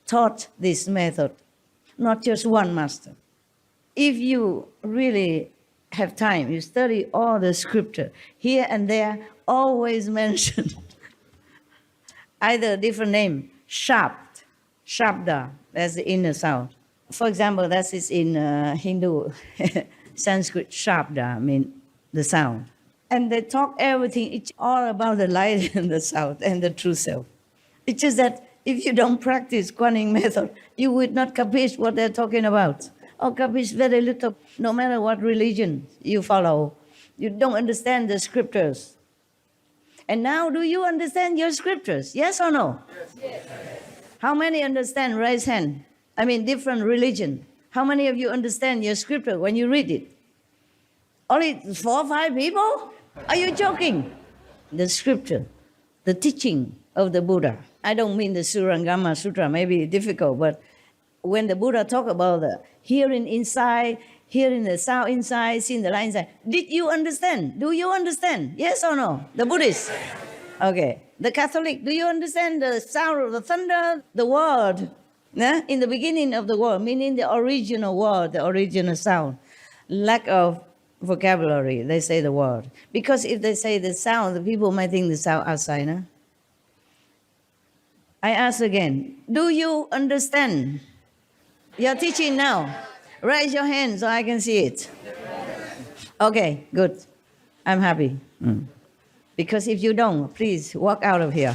taught this method, not just one master. If you really have time, you study all the scripture, here and there, always mentioned either a different name, shabda, that's the inner sound. For example, that is in Hindu, Sanskrit, shabda means the sound. And they talk everything, it's all about the light and the sound and the true self. It's just that if you don't practice Kuan Yin method, you would not capish what they're talking about. Or capish very little, no matter what religion you follow. You don't understand the scriptures. And now, do you understand your scriptures? Yes or no? Yes. How many understand? Raise hand. I mean, different religion. How many of you understand your scripture when you read it? Only 4 or 5 people? Are you joking? The scripture, the teaching of the Buddha. I don't mean the Surangama Sutra, maybe difficult, but when the Buddha talk about the hearing inside, hearing the sound inside, seeing the light inside, did you understand? Do you understand? Yes or no? The Buddhist? Okay. The Catholic, do you understand the sound of the thunder? The word, in the beginning of the word, meaning the original word, the original sound. Lack of vocabulary, they say the word. Because if they say the sound, the people might think the sound outside, no? I ask again, do you understand? You're teaching now. Raise your hand so I can see it. Okay, good. I'm happy. Because if you don't, please walk out of here.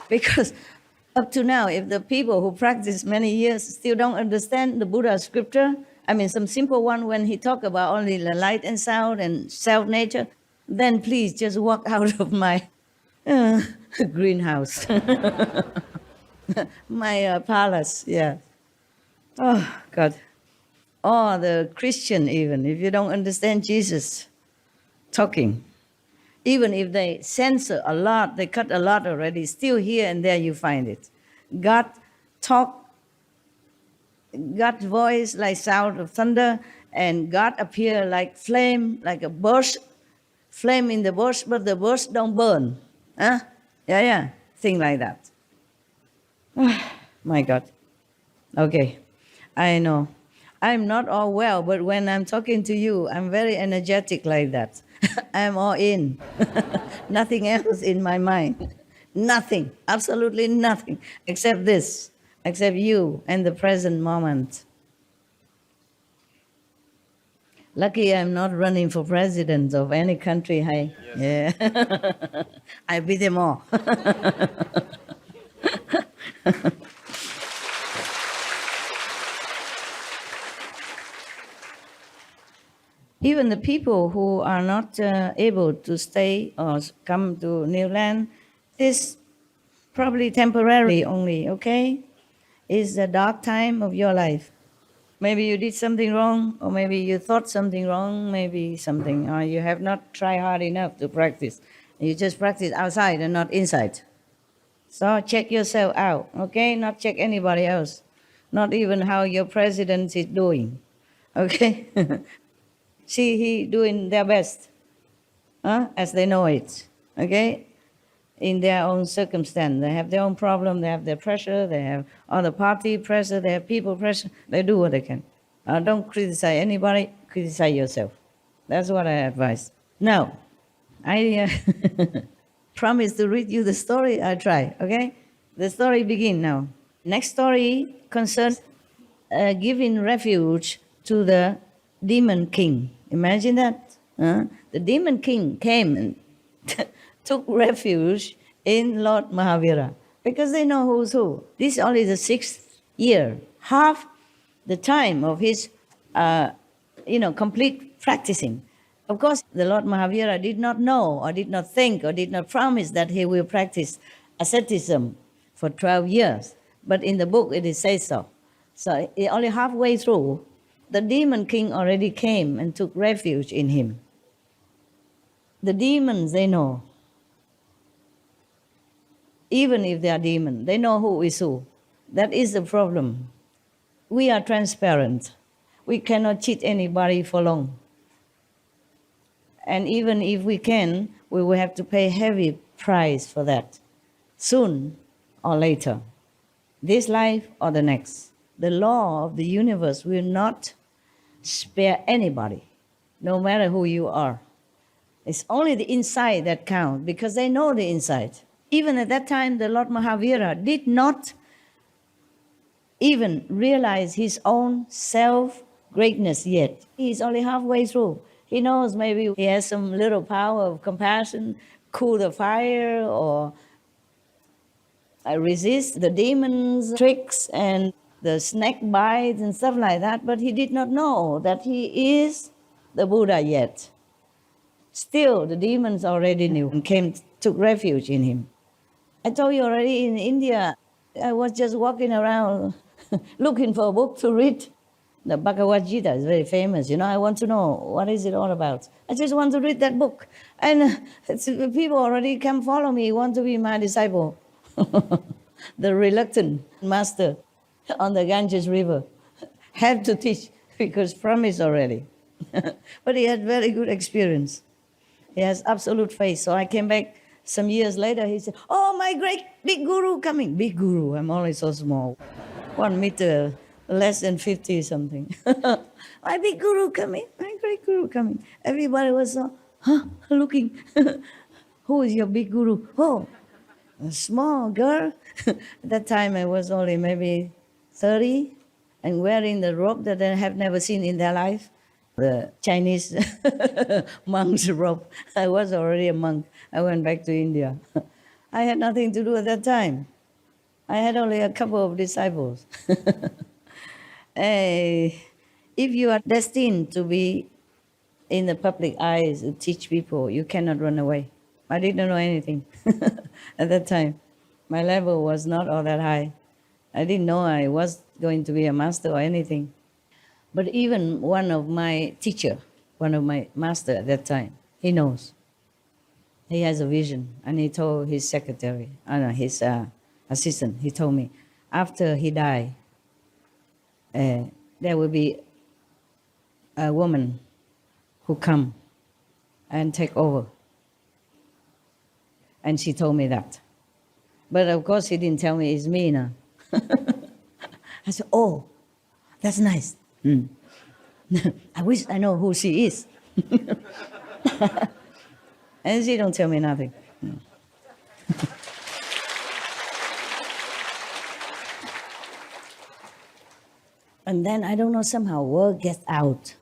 Because up to now, if the people who practice many years still don't understand the Buddha scripture, I mean some simple one when he talk about only the light and sound and self-nature, then please just walk out of my greenhouse. My palace, yeah. Oh, God. Or the Christian even, if you don't understand Jesus talking, even if they censor a lot, they cut a lot already, still here and there you find it. God talk, God's voice like sound of thunder, and God appear like flame, like a burst, flame in the bush, but the bush don't burn. Huh? Yeah, thing like that. My God. Okay, I know. I'm not all well, but when I'm talking to you, I'm very energetic like that. I'm all in. Nothing else in my mind. Nothing, absolutely nothing, except this, except you and the present moment. Lucky I'm not running for president of any country, hey? Yes. Yeah. I beat them all. Even the people who are not able to stay or come to New Land, this probably temporary only, okay? It's the dark time of your life. Maybe you did something wrong, or maybe you thought something wrong, maybe something, or you have not tried hard enough to practice. You just practice outside and not inside. So check yourself out, okay? Not check anybody else. Not even how your president is doing, okay? See, he doing their best, as they know it, okay? In their own circumstance. They have their own problem, they have their pressure, they have other party pressure, they have people pressure. They do what they can. Don't criticize anybody, criticize yourself. That's what I advise. Now, I promise to read you the story. I'll try, okay? The story begins now. Next story concerns giving refuge to the demon king. Imagine that. The demon king came and took refuge in Lord Mahavira because they know who's who. This is only the 6th year, half the time of his, complete practicing. Of course, the Lord Mahavira did not know or did not think or did not promise that he will practice asceticism for 12 years. But in the book, it says so. So only halfway through, the demon king already came and took refuge in him. The demons, they know. Even if they are demons, they know who is who. That is the problem. We are transparent. We cannot cheat anybody for long. And even if we can, we will have to pay heavy price for that, soon or later, this life or the next. The law of the universe will not spare anybody, no matter who you are. It's only the inside that counts, because they know the inside. Even at that time, the Lord Mahavira did not even realize his own self-greatness yet. He's only halfway through. He knows maybe he has some little power of compassion, cool the fire, or resist the demons' tricks and the snake bites and stuff like that, but he did not know that he is the Buddha yet. Still, the demons already knew and took refuge in him. I told you already, in India, I was just walking around looking for a book to read. The Bhagavad Gita is very famous. I want to know, what is it all about? I just want to read that book. And people already come follow me, want to be my disciple. The reluctant master on the Ganges River had to teach, because promised already. But he had very good experience. He has absolute faith. So I came back some years later. He said, "Oh, my great big guru coming." Big guru, I'm only so small. 1 meter, less than 50 something. My big guru coming, my great guru coming. Everybody was looking. Who is your big guru? Oh, a small girl. At that time I was only maybe 30 and wearing the robe that they have never seen in their life. The Chinese monk's robe. I was already a monk. I went back to India. I had nothing to do at that time. I had only a couple of disciples. If you are destined to be in the public eyes to teach people, you cannot run away. I didn't know anything at that time. My level was not all that high. I didn't know I was going to be a master or anything. But even one of my teacher, one of my master at that time, he knows. He has a vision, and he told his secretary, his assistant, he told me, after he died, there will be a woman who come and take over. And she told me that. But of course he didn't tell me it's me now. I said, "Oh, that's nice. I wish I know who she is." And she don't tell me nothing. And then, I don't know, somehow word gets out.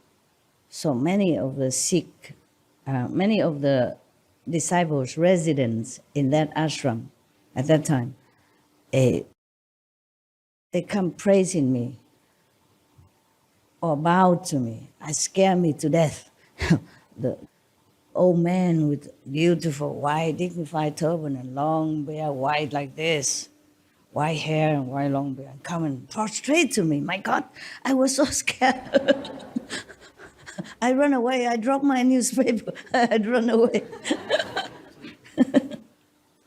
So many of the Sikh, many of the disciples, residents in that ashram at that time, they come praising me or bow to me. It scared me to death. The old man with beautiful white dignified turban and long beard, white like this, white hair and white long beard, come and prostrate to me. My God, I was so scared. I run away. I dropped my newspaper. I'd run away.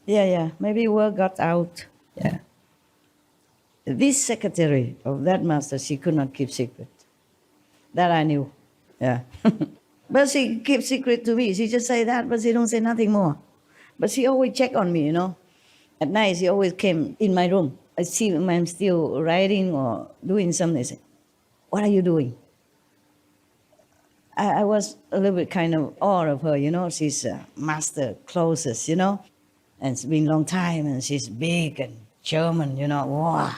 Yeah. Maybe word got out. Yeah. This secretary of that master, she could not keep secret. That I knew. Yeah. But she kept secret to me. She just say that, but she don't say nothing more. But she always check on me, At night, she always came in my room. I see when I'm still writing or doing something. Say, "What are you doing?" I was a little bit kind of awe of her, She's a master closest, And it's been a long time, and she's big and German, Wow.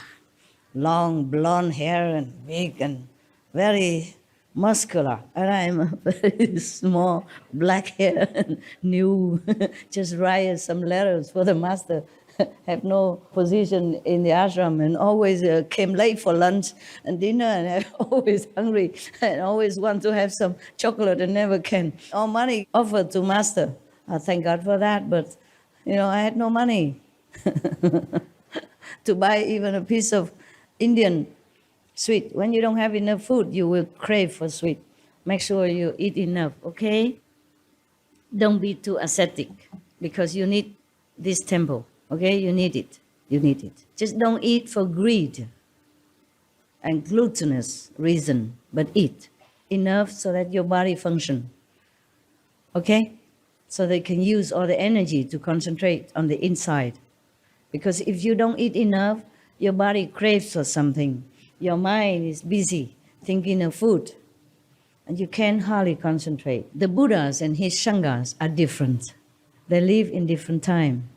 Long blonde hair and big and very muscular. And I'm a very small black hair and new. Just write some letters for the master. Have no position in the ashram and always came late for lunch and dinner, and I'm always hungry and always want to have some chocolate and never can. All money offered to master. I thank God for that, but I had no money. to buy even a piece of Indian sweet. When you don't have enough food, you will crave for sweet. Make sure you eat enough, okay? Don't be too ascetic because you need this temple, okay? You need it. You need it. Just don't eat for greed and gluttonous reason, but eat enough so that your body function, okay? So they can use all the energy to concentrate on the inside. Because if you don't eat enough, your body craves for something. Your mind is busy thinking of food, and you can hardly concentrate. The Buddhas and his Sanghas are different. They live in different time.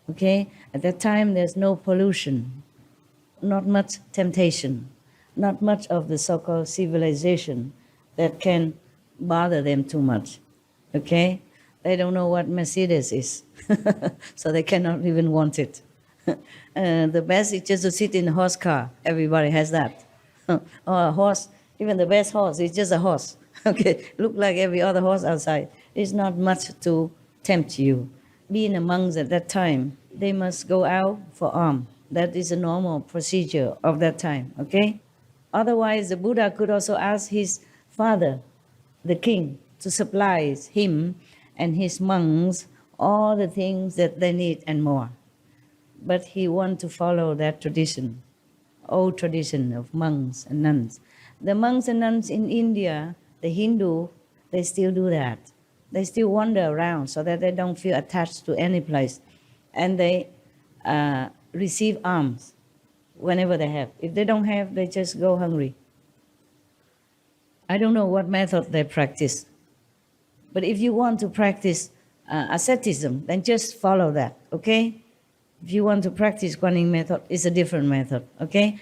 Okay? At that time, there's no pollution, not much temptation, not much of the so-called civilization that can bother them too much. Okay? They don't know what Mercedes is, so they cannot even want it. The best is just to sit in a horse car. Everybody has that. Or a horse, even the best horse is just a horse. Okay, look like every other horse outside. It's not much to tempt you. Being a monk at that time, they must go out for alms. That is a normal procedure of that time, okay? Otherwise, the Buddha could also ask his father, the king, to supply him and his monks all the things that they need and more. But he wanted to follow that tradition, old tradition of monks and nuns. The monks and nuns in India, the Hindu, they still do that. They still wander around so that they don't feel attached to any place. And they receive alms whenever they have. If they don't have, they just go hungry. I don't know what method they practice. But if you want to practice asceticism, then just follow that, okay? If you want to practice Guanyin method, it's a different method, okay?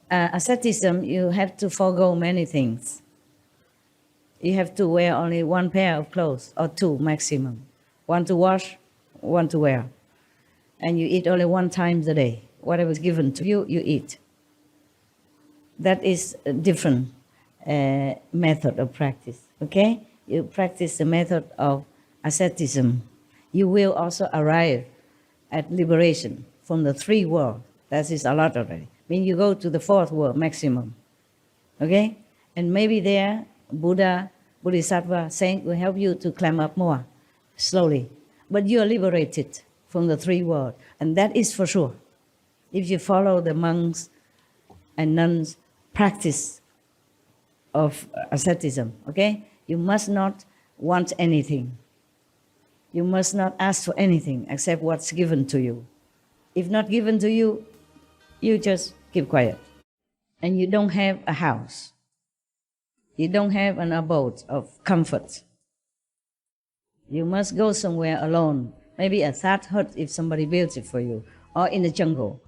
Asceticism, you have to forego many things. You have to wear only one pair of clothes, or two maximum. One to wash, one to wear. And you eat only one time a day. Whatever is given to you, you eat. That is a different method of practice, okay? You practice the method of asceticism. You will also arrive at liberation from the three worlds. That is a lot already. I mean, you go to the fourth world maximum, okay? And maybe there, Buddha, Bodhisattva, saint will help you to climb up more slowly. But you are liberated from the three worlds, and that is for sure. If you follow the monks and nuns' practice of asceticism, okay? You must not want anything. You must not ask for anything except what's given to you. If not given to you, you just keep quiet. And you don't have a house. You don't have an abode of comfort. You must go somewhere alone, maybe a thatch hut if somebody builds it for you, or in the jungle,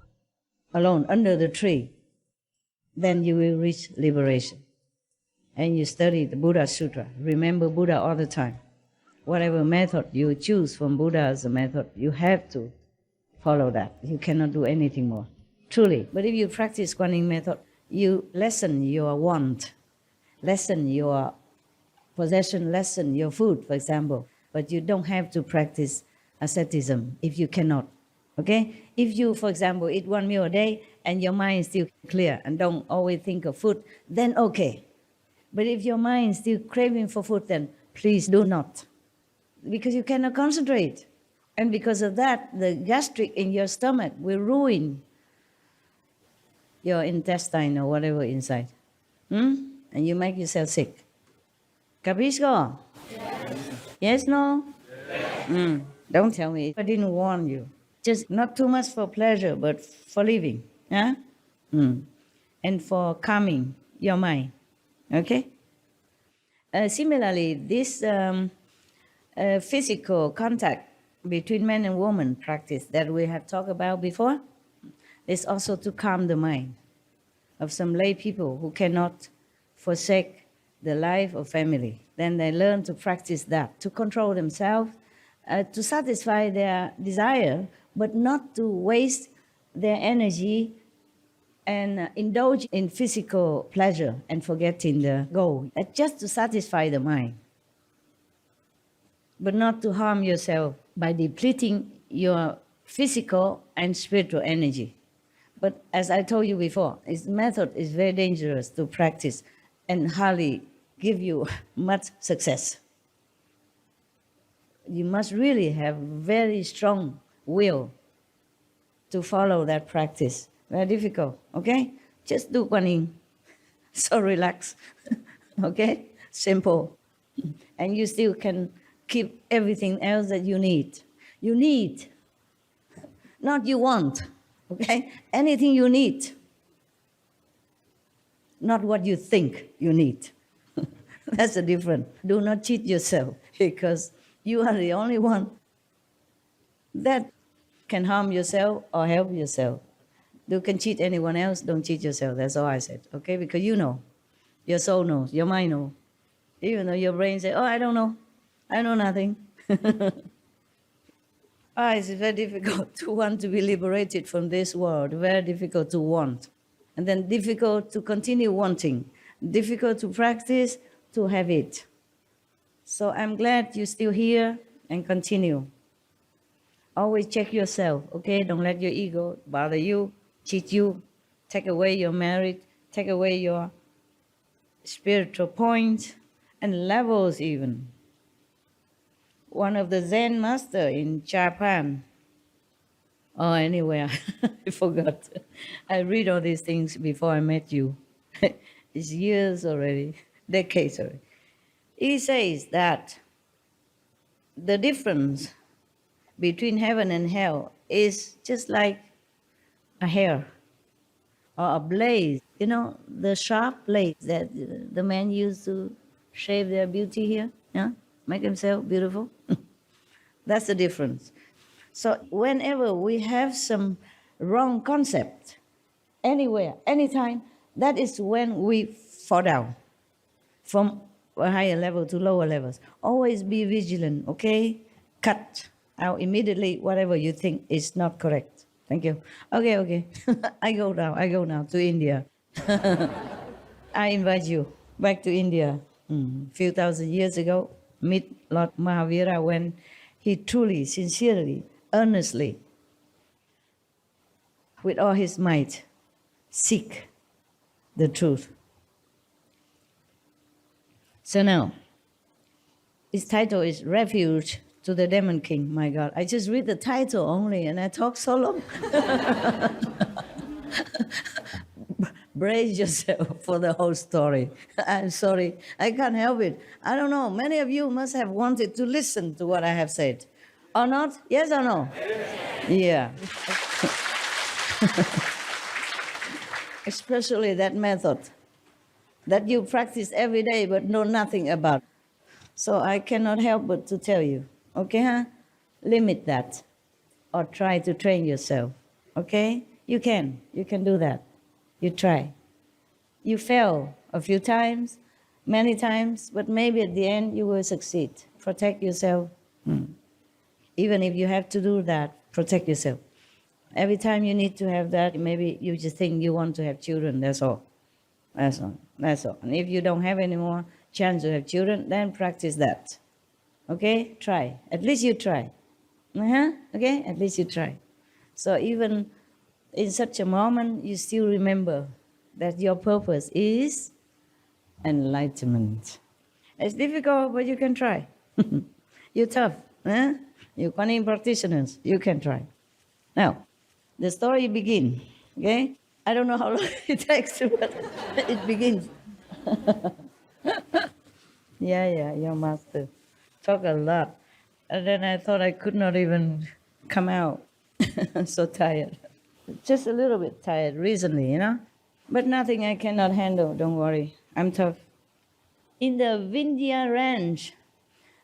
alone, under the tree. Then you will reach liberation. And you study the Buddha Sutra. Remember Buddha all the time. Whatever method you choose from Buddha as a method, you have to follow that. You cannot do anything more, truly. But if you practice Guanyin method, you lessen your want, lessen your possession, lessen your food, for example. But you don't have to practice asceticism if you cannot, okay? If you, for example, eat one meal a day and your mind is still clear and don't always think of food, then okay. But if your mind is still craving for food, then please do not. Because you cannot concentrate. And because of that, the gastric in your stomach will ruin your intestine or whatever inside. And you make yourself sick. Capisco? Yes, no? Don't tell me. I didn't warn you. Just not too much for pleasure, but for living. Yeah? And for calming your mind. Okay? Similarly, this physical contact between man and woman practice that we have talked about before is also to calm the mind of some lay people who cannot forsake the life of family. Then they learn to practice that, to control themselves, to satisfy their desire, but not to waste their energy and indulge in physical pleasure and forgetting the goal. That's just to satisfy the mind, but not to harm yourself by depleting your physical and spiritual energy. But as I told you before, its method is very dangerous to practice and hardly give you much success. You must really have very strong will to follow that practice. Very difficult, okay? Just do Kuan Yin. So relax, okay? Simple. And you still can keep everything else that you need. You need, not you want, okay? Anything you need, not what you think you need. That's the difference. Do not cheat yourself, because you are the only one that can harm yourself or help yourself. You can cheat anyone else, don't cheat yourself. That's all I said, okay? Because you know, your soul knows, your mind knows. Even though your brain says, oh, I don't know, I know nothing. It's very difficult to want to be liberated from this world, very difficult to want. And then difficult to continue wanting, difficult to practice, to have it. So I'm glad you're still here and continue. Always check yourself, okay? Don't let your ego bother you, cheat you, take away your merit, take away your spiritual points and levels even. One of the Zen master in Japan, or anywhere, I forgot. I read all these things before I met you. It's years already, decades already. He says that the difference between heaven and hell is just like a hair or a blade. You know, the sharp blade that the men use to shave their beauty here, yeah? Make themselves beautiful. That's the difference. So whenever we have some wrong concept, anywhere, anytime, that is when we fall down from a higher level to lower levels. Always be vigilant, okay? Cut out immediately whatever you think is not correct. Thank you. Okay. I go now to India. I invite you back to India. A few thousand years ago, meet Lord Mahavira when he truly, sincerely, earnestly, with all his might, seek the truth. So now, his title is Refuge to the Demon King. My God, I just read the title only and I talk so long. Brace yourself for the whole story. I'm sorry, I can't help it. I don't know, many of you must have wanted to listen to what I have said. Or not? Yes or no? Yeah. Especially that method that you practice every day but know nothing about. So I cannot help but to tell you, okay, huh? Limit that or try to train yourself, okay? You can do that. You try. You fail a few times, many times, but maybe at the end you will succeed. Protect yourself. Even if you have to do that, protect yourself. Every time you need to have that, maybe you just think you want to have children, that's all. That's all. And if you don't have any more chance to have children, then practice that. Okay? Try. At least you try. Okay? At least you try. So even in such a moment, you still remember that your purpose is enlightenment. It's difficult, but you can try. You're tough. You Kuan Yin practitioners, you can try. Now, the story begins, okay? I don't know how long it takes, but it begins. Yeah, your master. Talk a lot. And then I thought I could not even come out. I'm so tired. Just a little bit tired recently, But nothing I cannot handle, don't worry. I'm tough. In the Vindhya range,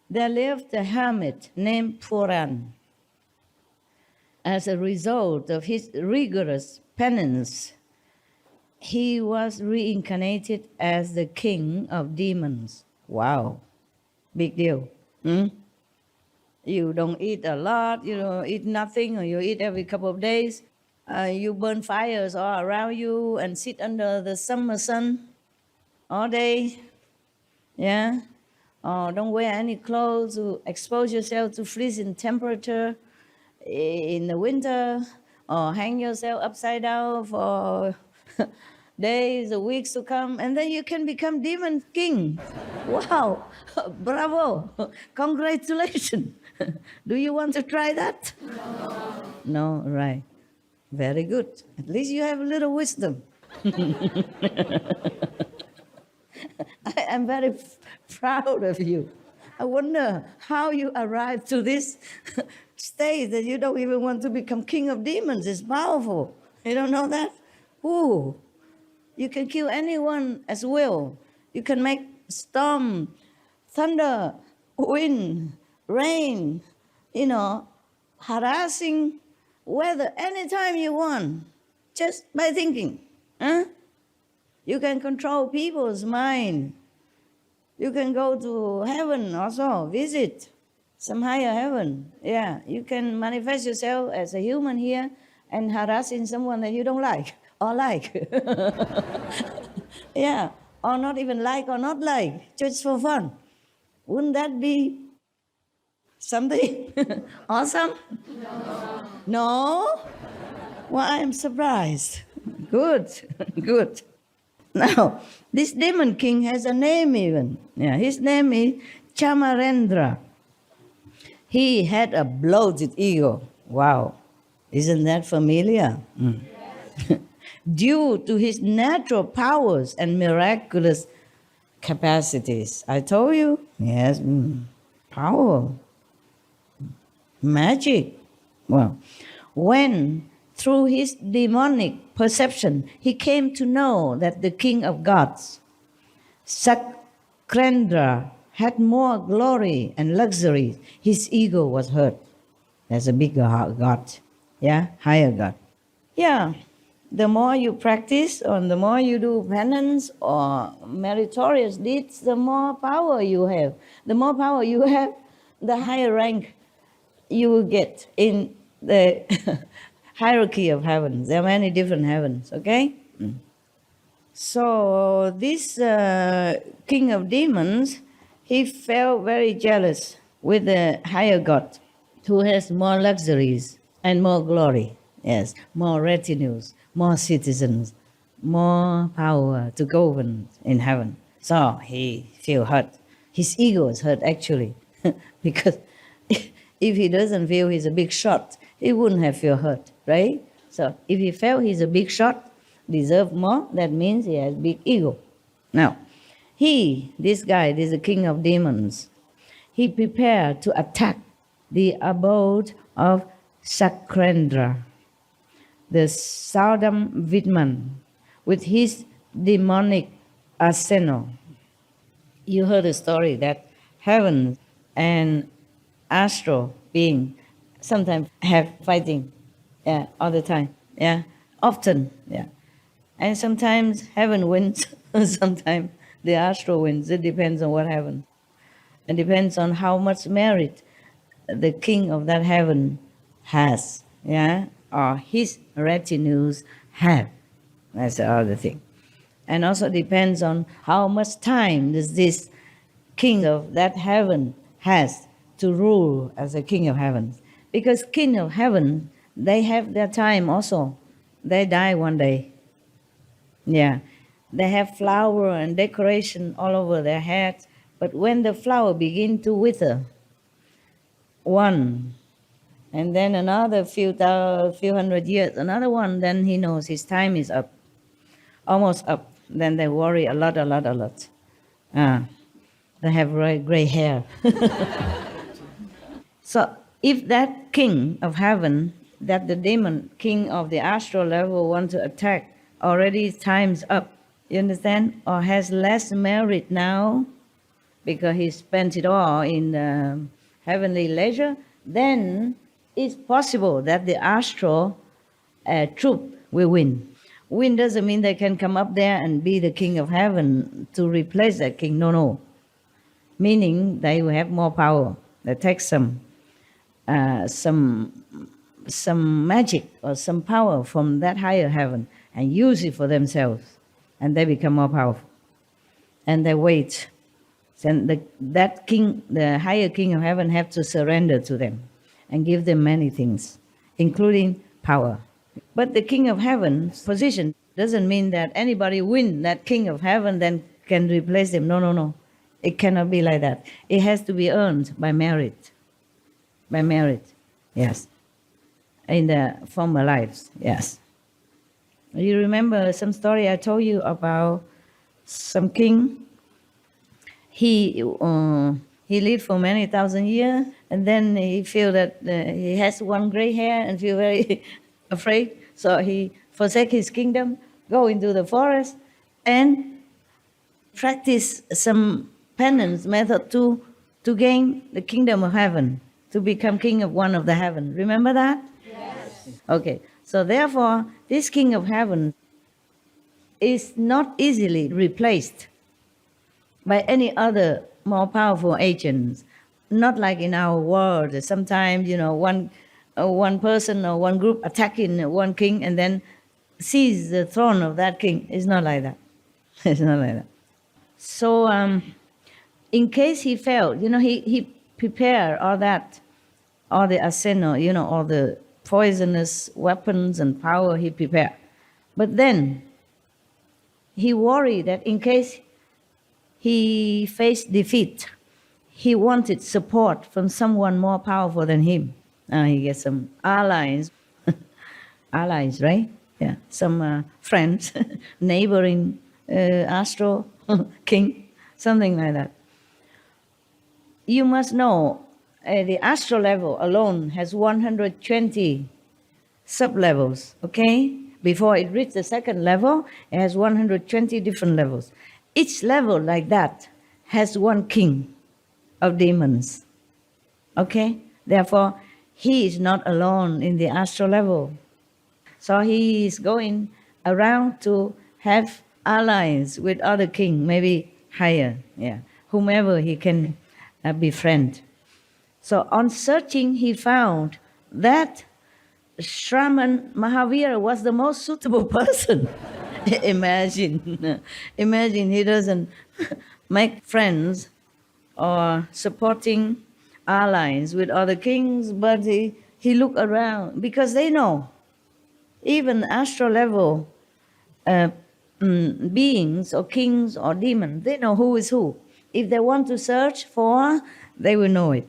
there lived a hermit named Puran. As a result of his rigorous penance, he was reincarnated as the king of demons. Wow, big deal. You don't eat a lot, you don't eat nothing, or you eat every couple of days. You burn fires all around you and sit under the summer sun all day. Yeah. Don't wear any clothes to expose yourself to freezing temperature in the winter. or hang yourself upside down for days or weeks to come, and then you can become demon king. Wow, bravo, congratulations. Do you want to try that? No, right. Very good. At least you have a little wisdom. I am very proud of you. I wonder how you arrived to this state that you don't even want to become king of demons. It's powerful. You don't know that? Ooh, you can kill anyone as will. You can make storm, thunder, wind, rain, harassing weather anytime you want, just by thinking. Huh? You can control people's mind. You can go to heaven also, visit some higher heaven. Yeah, you can manifest yourself as a human here and harassing someone that you don't like or like. Yeah, or not even like or not like, just for fun. Wouldn't that be something awesome? No? Well, I am surprised. Good, good. Now, this demon king has a name even. Yeah, his name is Chamarendra. He had a bloated ego. Wow, isn't that familiar? Due to his natural powers and miraculous capacities. I told you, yes, power, magic. Well, when through his demonic perception, he came to know that the king of gods, Sakrendra, had more glory and luxury. His ego was hurt. There's a bigger God, yeah, higher God. Yeah, the more you practice or the more you do penance or meritorious deeds, the more power you have. The more power you have, the higher rank you will get in the hierarchy of heavens. There are many different heavens, okay? So this king of demons, he felt very jealous with the higher God who has more luxuries and more glory. Yes, more retinues, more citizens, more power to govern in heaven. So he feel hurt. His ego is hurt actually, because if he doesn't feel he's a big shot, he wouldn't have feel hurt, right? So if he felt he's a big shot, deserve more, that means he has big ego. Now, this guy, this is the king of demons, he prepared to attack the abode of Sakrendra, the Saudam Vidman, with his demonic arsenal. You heard a story that heaven and astral being sometimes have fighting, yeah, all the time, yeah, often, yeah. And sometimes heaven wins, sometimes the astral wins. It depends on what happens. It depends on how much merit the king of that heaven has, yeah, or his retinues have. That's the other thing. And also depends on how much time does this king of that heaven has to rule as a king of heaven. Because king of heaven, they have their time also. They die one day. Yeah. They have flower and decoration all over their heads. But when the flower begin to wither, one, and then another few hundred years, another one, then he knows his time is up, almost up. Then they worry a lot. They have gray hair. So if that king of heaven, that the demon king of the astral level want to attack, already time's up, you understand? Or has less merit now, because he spent it all in heavenly leisure, then it's possible that the astral troop will win. Win doesn't mean they can come up there and be the king of heaven to replace that king. No. Meaning they will have more power. They take some magic or some power from that higher heaven and use it for themselves, and they become more powerful. And they wait. Then that king, the higher king of heaven, have to surrender to them and give them many things, including power. But the king of heaven's position doesn't mean that anybody win that king of heaven then can replace him. No, no, no. It cannot be like that. It has to be earned by merit. By merit, yes. In the former lives, yes. You remember some story I told you about some king? He lived for many thousand years, and then he feel that he has one gray hair and feel very afraid. So he forsake his kingdom, go into the forest, and practice some penance method to gain the kingdom of heaven, to become king of one of the heaven. Remember that?
Yes.
Okay. So therefore, this king of heaven is not easily replaced by any other more powerful agents. Not like in our world. Sometimes, one person or one group attacking one king and then seize the throne of that king. It's not like that. It's not like that. So in case he failed, he prepared all the arsenal, all the poisonous weapons and power he prepared. But then he worried that in case he faced defeat, he wanted support from someone more powerful than him. He gets some allies, allies, right? Yeah, some friends, neighboring astral king, something like that. You must know the astral level alone has 120 sub-levels, okay? Before it reaches the second level, it has 120 different levels. Each level like that has one king of demons, okay? Therefore, he is not alone in the astral level. So he is going around to have alliance with other king, maybe higher, yeah, whomever he can befriend. So on searching, he found that Shraman Mahavira was the most suitable person. Imagine he doesn't make friends or supporting allies with other kings, but he look around because they know, even astral level beings or kings or demons, they know who is who. If they want to search for, they will know it.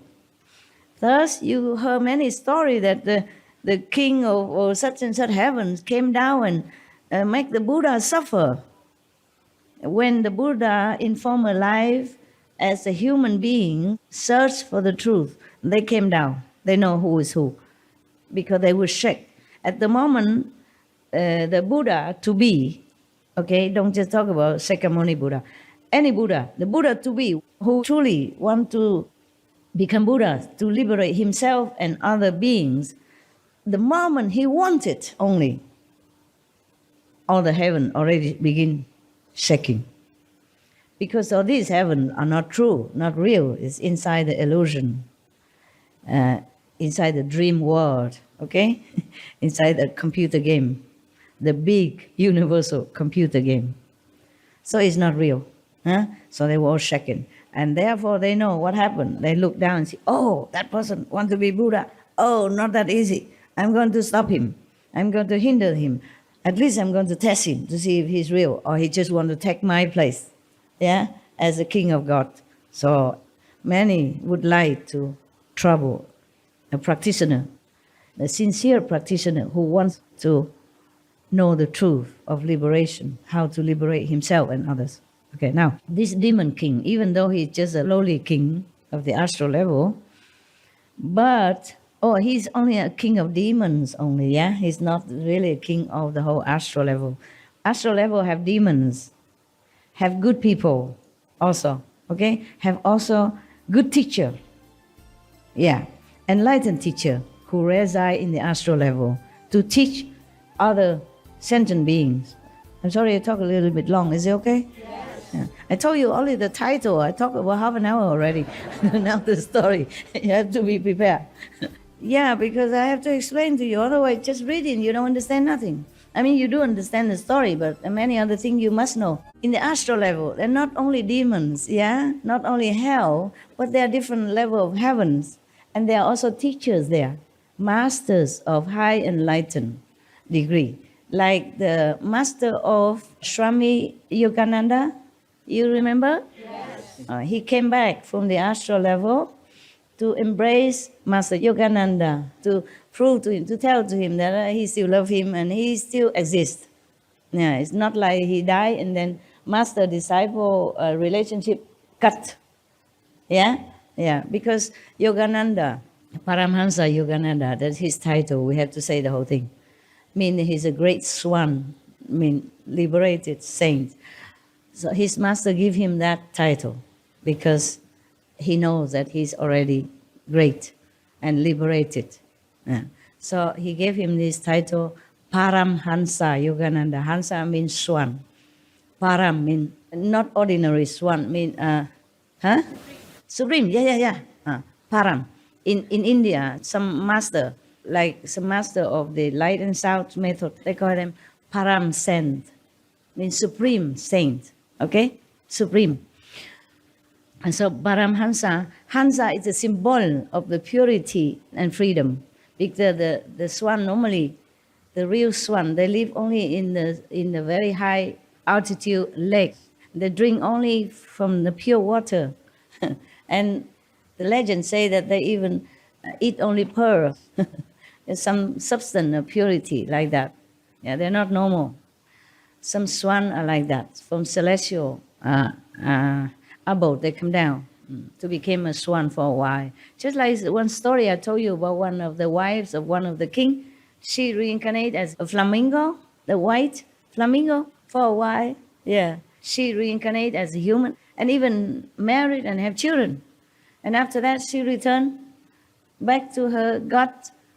Thus, you heard many stories that the king of such and such heavens came down and make the Buddha suffer. When the Buddha in former life, as a human being, searched for the truth, they came down. They know who is who, because they were shake. At the moment, the Buddha to be, okay, don't just talk about Sakyamuni Buddha, any Buddha, the Buddha to be, who truly want to become Buddha, to liberate himself and other beings, the moment he wanted only, all the heaven already begin shaking. Because all these heavens are not true, not real. It's inside the illusion, inside the dream world, okay? Inside the computer game, the big universal computer game. So it's not real. Huh? So they were all shaken. And therefore they know what happened. They look down and see, oh, that person wants to be Buddha. Oh, not that easy. I'm going to stop him. I'm going to hinder him. At least I'm going to test him to see if he's real or he just wants to take my place, yeah, as a king of God. So many would like to trouble a practitioner, a sincere practitioner who wants to know the truth of liberation, how to liberate himself and others. Okay, now, this demon king, even though he's just a lowly king of the astral level, but, he's only a king of demons only, yeah? He's not really a king of the whole astral level. Astral level have demons, have good people also, okay? Have also good teacher, yeah, enlightened teacher who reside in the astral level to teach other sentient beings. I'm sorry I talk a little bit long, is it okay?
Yes.
Yeah. I told you only the title. I talked about half an hour already. Now the story. You have to be prepared. Yeah, because I have to explain to you. Otherwise, just reading, you don't understand nothing. I mean, you do understand the story, but many other things you must know. In the astral level, they're not only demons, yeah? Not only hell, but there are different levels of heavens. And there are also teachers there, masters of high enlightenment. degree. Like the master of Swami Yogananda, you remember? Yes. He came back from the astral level to embrace Master Yogananda, to prove to him, to tell to him that he still loves him and he still exists. Yeah, it's not like he died and then master-disciple relationship cut. Yeah? Yeah, because Yogananda, Paramhansa Yogananda, that's his title, we have to say the whole thing. Mean he's a great swan, mean liberated saint. So his master gave him that title because he knows that he's already great and liberated. Yeah. So he gave him this title, Paramhansa Yogananda. Hansa means swan. Param means not ordinary swan, mean supreme. Yeah. Param. In India, some master, like some master of the light and sound method, they call them Param Saint, means supreme saint. Okay? Supreme. And so Paramhansa, Hansa is a symbol of the purity and freedom. Because the swan normally, the real swan, they live only in the very high altitude lake. They drink only from the pure water. And the legends say that they even eat only pearl. There's some substance of purity like that. Yeah, they're not normal. Some swan are like that, from celestial above, they come down to become a swan for a while. Just like one story I told you about one of the wives of one of the king. She reincarnated as a flamingo, the white flamingo, for a while. Yeah, she reincarnated as a human and even married and have children. And after that, she returned back to her god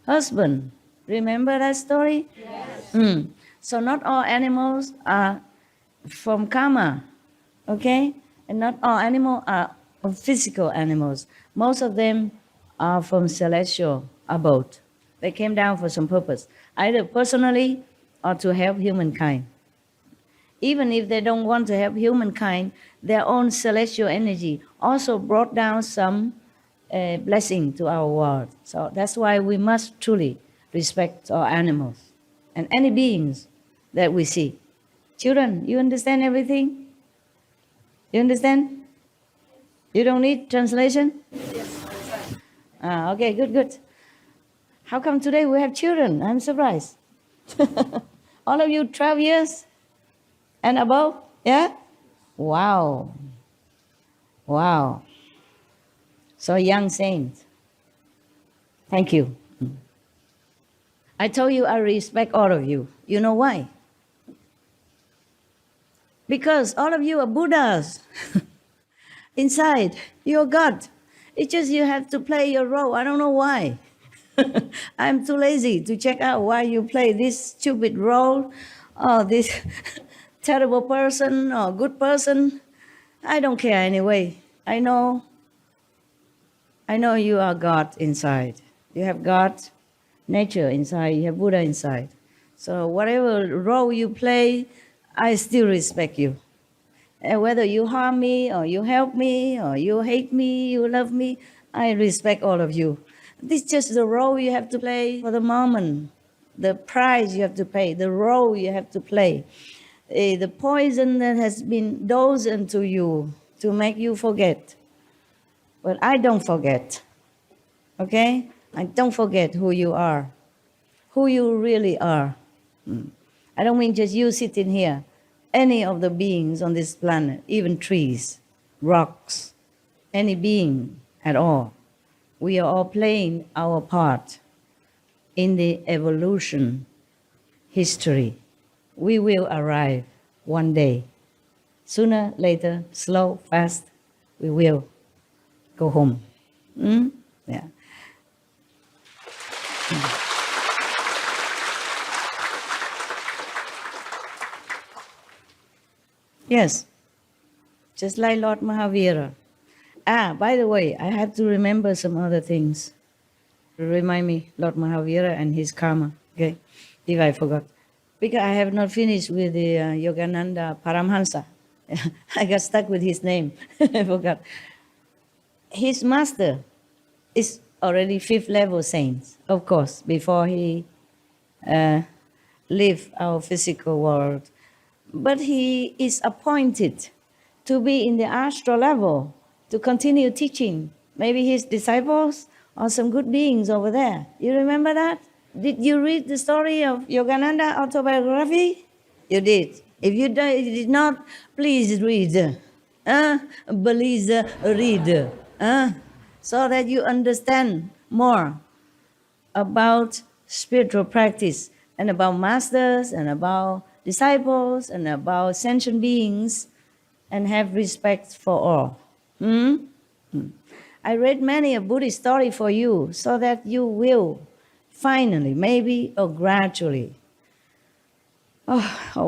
husband. Remember that story? Yes. So not all animals are from karma, okay? And not all animals are physical animals. Most of them are from celestial abode. They came down for some purpose, either personally or to help humankind. Even if they don't want to help humankind, their own celestial energy also brought down some blessing to our world. So that's why we must truly respect our animals and any beings that we see. Children, you understand everything? You understand? You don't need translation? Yes. Okay, good. How come today we have children? I'm surprised. All of you 12 years and above? Yeah? Wow. So young saints. Thank you. I told you I respect all of you. You know why? Because all of you are Buddhas. Inside, you're God. It's just you have to play your role. I don't know why. I'm too lazy to check out why you play this stupid role or this terrible person or good person. I don't care anyway. I know you are God inside. You have God, nature inside. You have Buddha inside. So whatever role you play, I still respect you. And whether you harm me or you help me or you hate me, you love me, I respect all of you. This is just the role you have to play for the moment, the price you have to pay, the role you have to play, the poison that has been dosed into you to make you forget. But I don't forget, okay? I don't forget who you are, who you really are. I don't mean just you sitting here. Any of the beings on this planet, even trees, rocks, any being at all, we are all playing our part in the evolution history. We will arrive one day. Sooner, later, slow, fast, we will go home. Yeah. Yes, just like Lord Mahavira. By the way, I have to remember some other things. Remind me, Lord Mahavira and his karma, okay, if I forgot. Because I have not finished with the Yogananda Paramhansa. I got stuck with his name, I forgot. His master is already 5th level saint, of course, before he leave our physical world. But he is appointed to be in the astral level to continue teaching. Maybe his disciples or some good beings over there. You remember that? Did you read the story of Yogananda autobiography? You did. If you did not, please read. Please read. So that you understand more about spiritual practice and about masters and about disciples and about sentient beings, and have respect for all. I read many a Buddhist story for you so that you will finally, maybe or gradually, or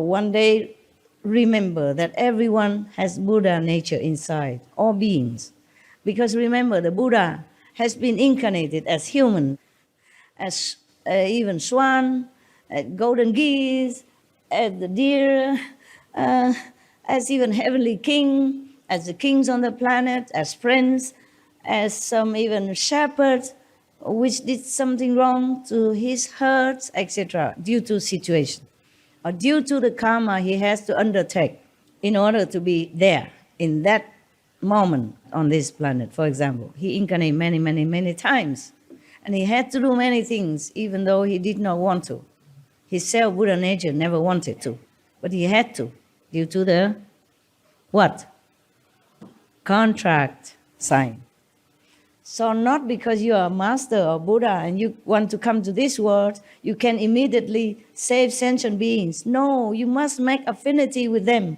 one day remember that everyone has Buddha nature inside, all beings. Because remember, the Buddha has been incarnated as human, as even swan, golden geese, as the deer, as even heavenly king, as the kings on the planet, as prince, as some even shepherds, which did something wrong to his herds, etc., due to situation, or due to the karma he has to undertake in order to be there in that moment on this planet. For example, he incarnated many, many, many times, and he had to do many things even though he did not want to. His self-Buddha nature never wanted to, but he had to, due to the what? Contract sign. So not because you are a master or Buddha and you want to come to this world, you can immediately save sentient beings. No, you must make affinity with them,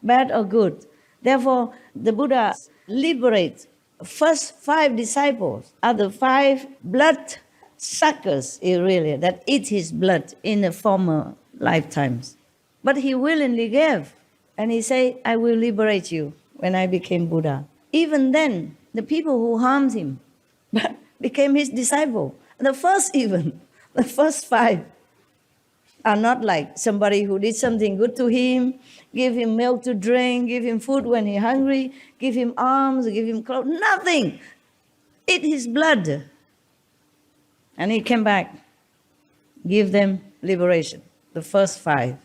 bad or good. Therefore, the Buddha liberates first 5 disciples are the 5 blood suckers, really, that eat his blood in the former lifetimes. But he willingly gave, and he said, I will liberate you when I became Buddha. Even then, the people who harmed him became his disciple. The first 5 are not like somebody who did something good to him, give him milk to drink, give him food when he's hungry, give him arms, give him clothes, nothing. Eat his blood. And he came back, give them liberation, the first 5.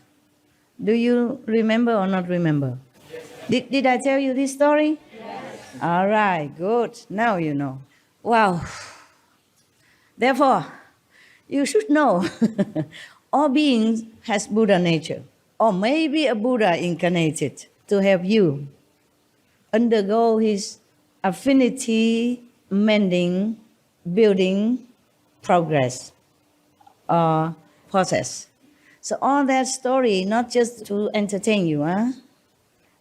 Do you remember or not remember? Yes. Did I tell you this story? Yes. All right, good. Now you know. Wow. Therefore, you should know all beings has Buddha nature, or maybe a Buddha incarnated to help you undergo his affinity mending, building, progress, or process. So all that story, not just to entertain you,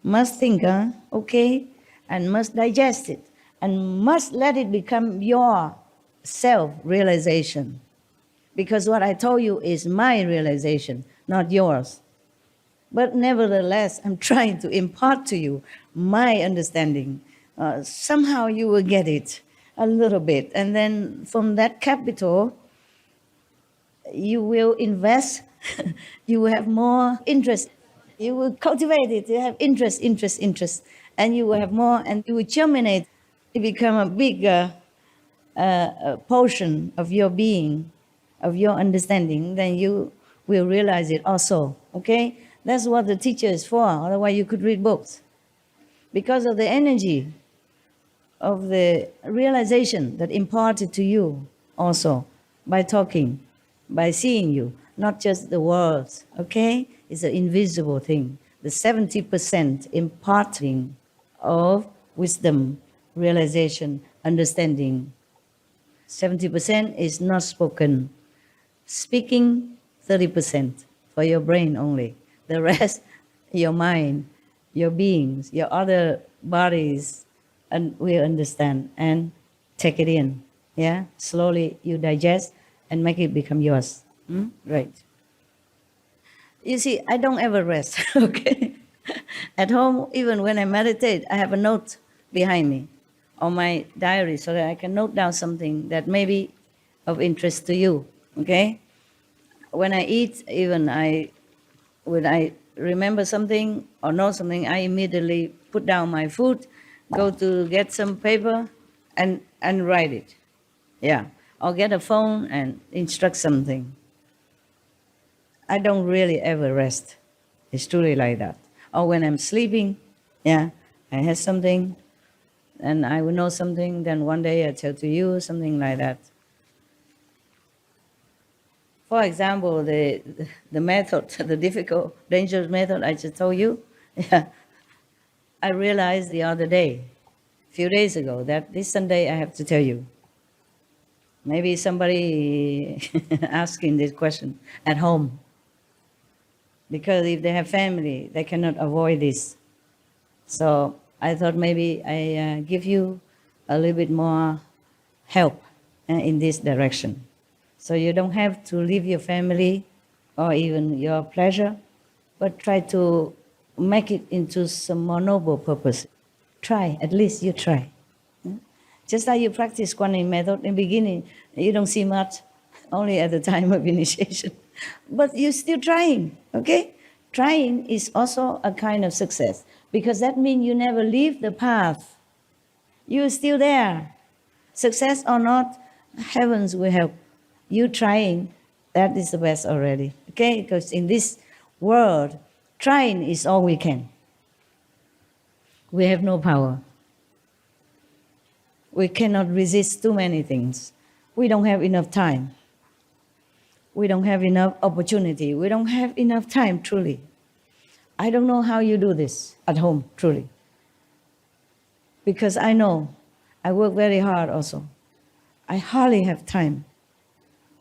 must think, okay, and must digest it, and must let it become your self-realization. Because what I told you is my realization, not yours. But nevertheless, I'm trying to impart to you my understanding. Somehow you will get it a little bit. And then from that capital, you will invest, you will have more interest. You will cultivate it, you have interest. And you will have more, and you will germinate. It become a bigger portion of your being, of your understanding, then you will realize it also, okay? That's what the teacher is for, otherwise you could read books. Because of the energy of the realization that imparted to you also by talking, by seeing you, not just the words, okay? It's an invisible thing. The 70% imparting of wisdom, realization, understanding. 70% is not spoken. Speaking, 30% for your brain only. The rest, your mind, your beings, your other bodies, and will understand and take it in. Yeah, slowly you digest and make it become yours. Right. You see, I don't ever rest. Okay. At home, even when I meditate, I have a note behind me on my diary so that I can note down something that may be of interest to you. Okay. When I eat, even when I remember something or know something, I immediately put down my food, go to get some paper and write it. Yeah. Or get a phone and instruct something. I don't really ever rest. It's truly like that. Or when I'm sleeping, yeah, I have something, and I will know something, then one day I tell to you, something like that. For example, the method, the difficult, dangerous method I just told you, yeah, I realized the other day, a few days ago, that this Sunday I have to tell you. Maybe somebody asking this question at home. Because if they have family, they cannot avoid this. So I thought maybe I give you a little bit more help in this direction. So you don't have to leave your family or even your pleasure, but try to make it into some more noble purpose. Try, at least you try. Just like you practice Kuan method in the beginning, you don't see much, only at the time of initiation. But you're still trying, okay? Trying is also a kind of success, because that means you never leave the path. You're still there. Success or not, heavens will help. You trying, that is the best already, okay? Because in this world, trying is all we can. We have no power. We cannot resist too many things. We don't have enough time. We don't have enough opportunity. We don't have enough time, truly. I don't know how you do this at home, truly. Because I know I work very hard also. I hardly have time.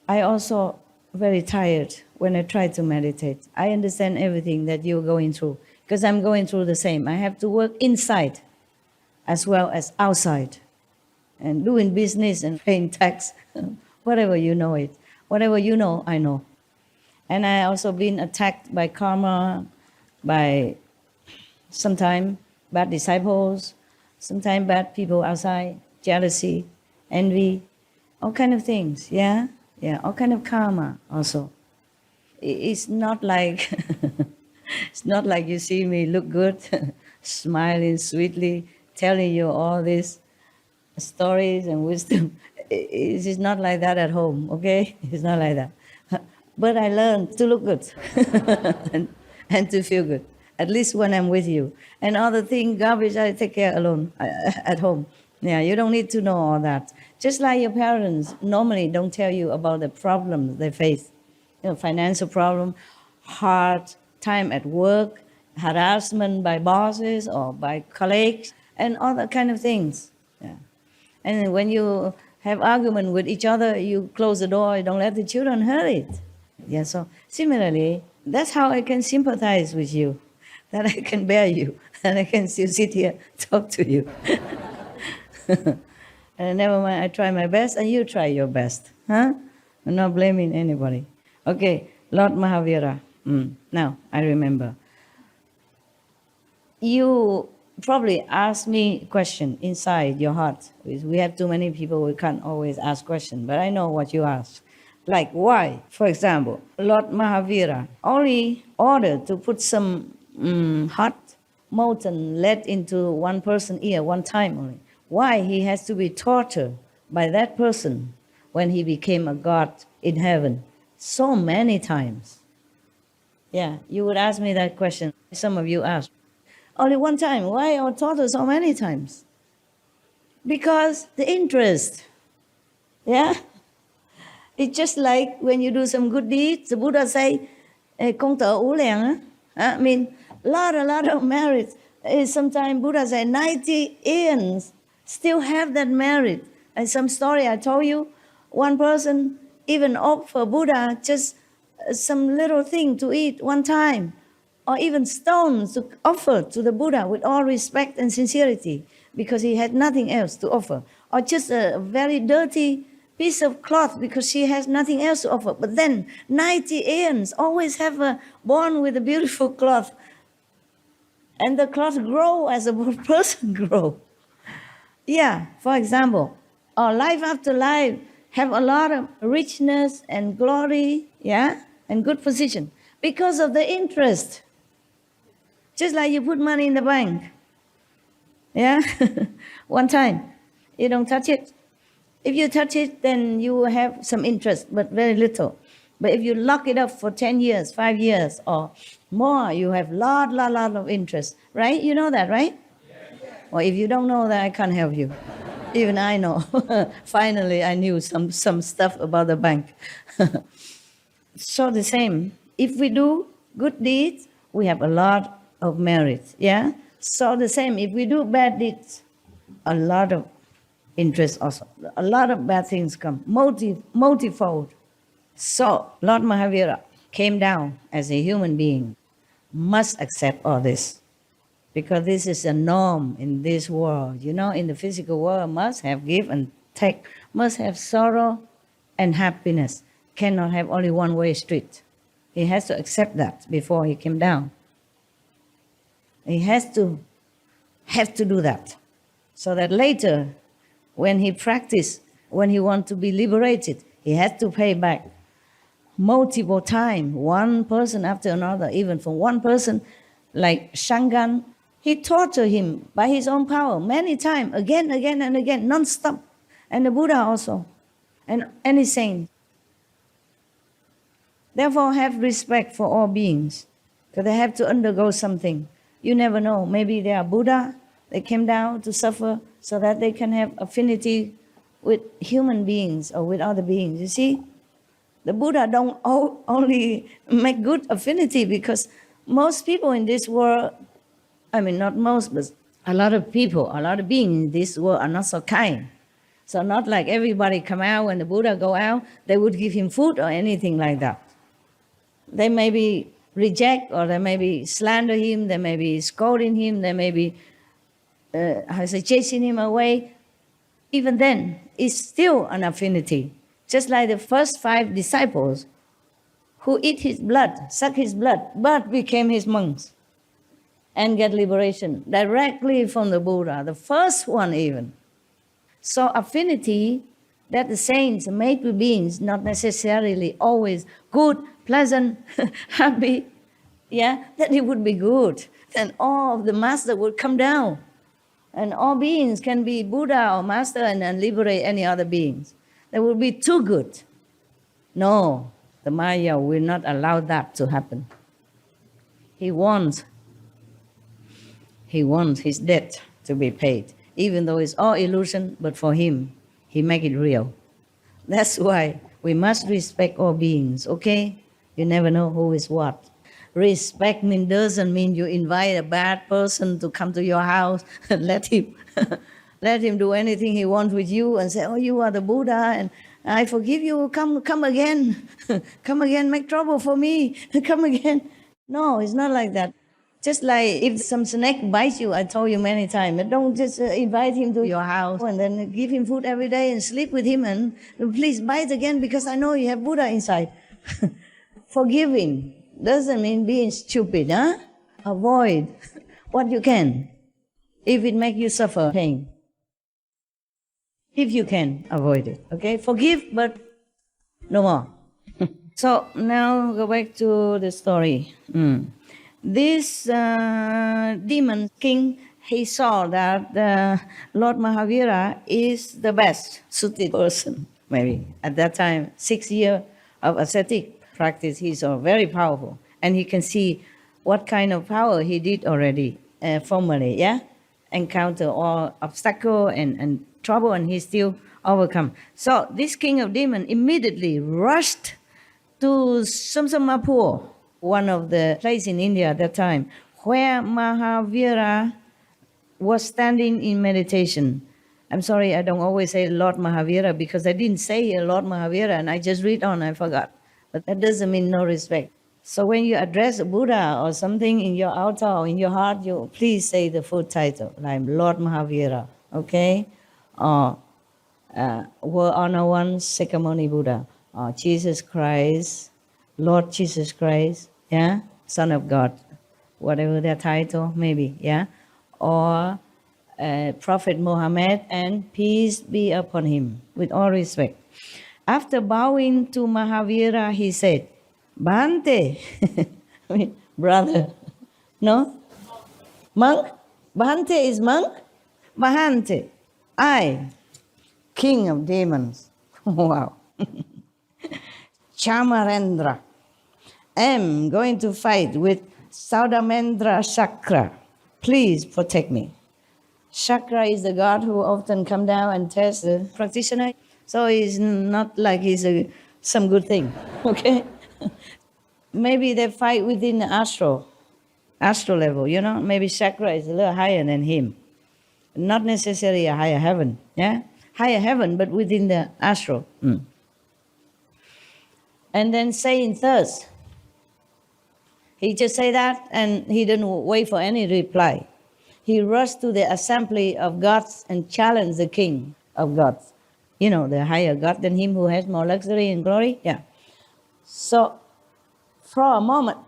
I also very tired when I try to meditate. I understand everything that you're going through, because I'm going through the same. I have to work inside as well as outside, and doing business and paying tax, whatever you know it. Whatever you know, I know. And I also been attacked by karma, by sometimes bad disciples, sometimes bad people outside, jealousy, envy, all kind of things, yeah? Yeah, all kind of karma also. It's not like, it's not like you see me look good, smiling sweetly, telling you all these stories and wisdom. It is not like that at home, okay? It's not like that. But I learned to look good and to feel good, at least when I'm with you. And other things, garbage, I take care alone at home. Yeah, you don't need to know all that. Just like your parents normally don't tell you about the problems they face. You know, financial problem, hard time at work, harassment by bosses or by colleagues, and other kind of things. Yeah. And when you have argument with each other, you close the door, you don't let the children hear it. Yeah, so similarly, that's how I can sympathize with you, that I can bear you, and I can still sit here, talk to you. And never mind, I try my best, and you try your best. Huh? I'm not blaming anybody. Okay, Lord Mahavira. Now, I remember. You probably ask me a question inside your heart. We have too many people, we can't always ask questions, but I know what you ask. Like why? For example, Lord Mahavira only ordered to put some hot molten lead into one person's ear one time only. Why he has to be tortured by that person when he became a god in heaven so many times? Yeah, you would ask me that question. Some of you ask. Only one time. Why are tortured so many times? Because the interest. Yeah? It's just like when you do some good deeds, the Buddha say, công tử ú lèng. I mean, a lot of merit. Sometimes Buddha say 90 eons still have that merit. And some story I told you, one person even offer Buddha just some little thing to eat one time, or even stones to offer to the Buddha with all respect and sincerity, because he had nothing else to offer, or just a very dirty piece of cloth because she has nothing else to offer. But then 90 aeons always have a born with a beautiful cloth, and the cloth grow as a person grow. Yeah, for example, or life after life have a lot of richness and glory, yeah, and good position because of the interest. Just like you put money in the bank, yeah, one time, you don't touch it. If you touch it, then you will have some interest, but very little. But if you lock it up for 10 years, 5 years or more, you have lot of interest, right? You know that, right? Or if you don't know that, I can't help you. Even I know. Finally, I knew some stuff about the bank. So the same. If we do good deeds, we have a lot of merit. Yeah? So the same. If we do bad deeds, a lot of interest also. A lot of bad things come. Multifold. So Lord Mahavira came down as a human being. Must accept all this. Because this is a norm in this world. You know, in the physical world, must have give and take, must have sorrow and happiness. Cannot have only one-way street. He has to accept that before he came down. He has to do that. So that later, when he practice, when he wants to be liberated, he has to pay back multiple times, one person after another, even from one person like Shangan. He tortured him by his own power many times, again and again, non-stop. And the Buddha also, and any saint. Therefore, have respect for all beings, because they have to undergo something. You never know. Maybe they are Buddha. They came down to suffer so that they can have affinity with human beings or with other beings. You see, the Buddha don't only make good affinity, because most people in this world, I mean, not most, but a lot of people, a lot of beings in this world are not so kind. So not like everybody come out when the Buddha go out, they would give him food or anything like that. They maybe reject, or they maybe slander him, they may be scolding him, they may be chasing him away. Even then, it's still an affinity. Just like the first 5 disciples who eat his blood, suck his blood, but became his monks and get liberation directly from the Buddha, the first one even. So affinity that the saints made with beings, not necessarily always good, pleasant, happy, yeah, that it would be good. Then all of the master would come down. And all beings can be Buddha or master and liberate any other beings. That would be too good. No, the Maya will not allow that to happen. He wants his debt to be paid, even though it's all illusion, but for him, he make it real. That's why we must respect all beings, okay? You never know who is what. Respect doesn't mean you invite a bad person to come to your house and let him do anything he wants with you and say, oh, you are the Buddha and I forgive you, come again. Come again, make trouble for me, come again. No, it's not like that. Just like if some snake bites you, I told you many times, don't just invite him to your house and then give him food every day and sleep with him and please bite again because I know you have Buddha inside. Forgiving doesn't mean being stupid, huh? Avoid what you can if it makes you suffer pain. If you can, avoid it, okay? Forgive, but no more. So now go back to the story. This demon king, he saw that Lord Mahavira is the best suited person, maybe. At that time, 6 years of ascetic practice, he's very powerful. And he can see what kind of power he did already formerly, yeah? Encounter all obstacle and trouble, and he still overcome. So this king of demons immediately rushed to Samsamapur, one of the places in India at that time, where Mahavira was standing in meditation. I'm sorry, I don't always say Lord Mahavira because I didn't say Lord Mahavira and I just read on, I forgot. But that doesn't mean no respect. So when you address a Buddha or something in your altar or in your heart, you please say the full title, like Lord Mahavira, okay? Or World Honor One, Sakyamuni Buddha, or Jesus Christ, Lord Jesus Christ, yeah, Son of God, whatever their title, maybe, yeah, or Prophet Muhammad, and peace be upon him, with all respect. After bowing to Mahavira, he said, Bhante, I mean, brother, no? Monk? Bhante is monk? Bhante, I, king of demons, wow. Chamarendra. Am going to fight with Saudamendra Chakra. Please protect me. Chakra is the god who often come down and test the practitioner. So he's not like he's some good thing, okay? Maybe they fight within the astral level, you know? Maybe Chakra is a little higher than him. Not necessarily a higher heaven, yeah? Higher heaven, but within the astral. And then saying thirst. He just say that and he didn't wait for any reply. He rushed to the assembly of gods and challenged the king of gods. You know, the higher god than him who has more luxury and glory. Yeah. So, for a moment,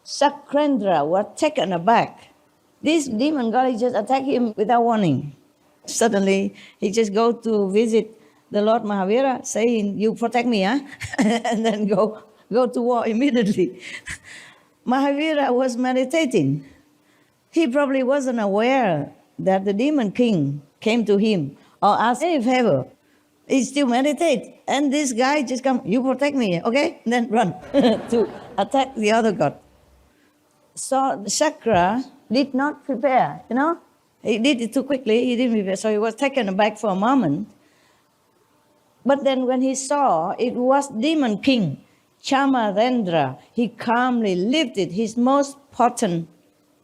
Sakrendra was taken aback. This demon god just attacked him without warning. Suddenly, he just go to visit the Lord Mahavira, saying, "You protect me, huh?" And then go to war immediately. Mahavira was meditating. He probably wasn't aware that the demon king came to him or asked any favor. He still meditate. And this guy just come, "You protect me, okay?" And then run to attack the other god. So Chakra did not prepare, you know. He did it too quickly. He didn't prepare. So he was taken aback for a moment. But then when he saw it was demon king, Chamarendra, he calmly lifted his most potent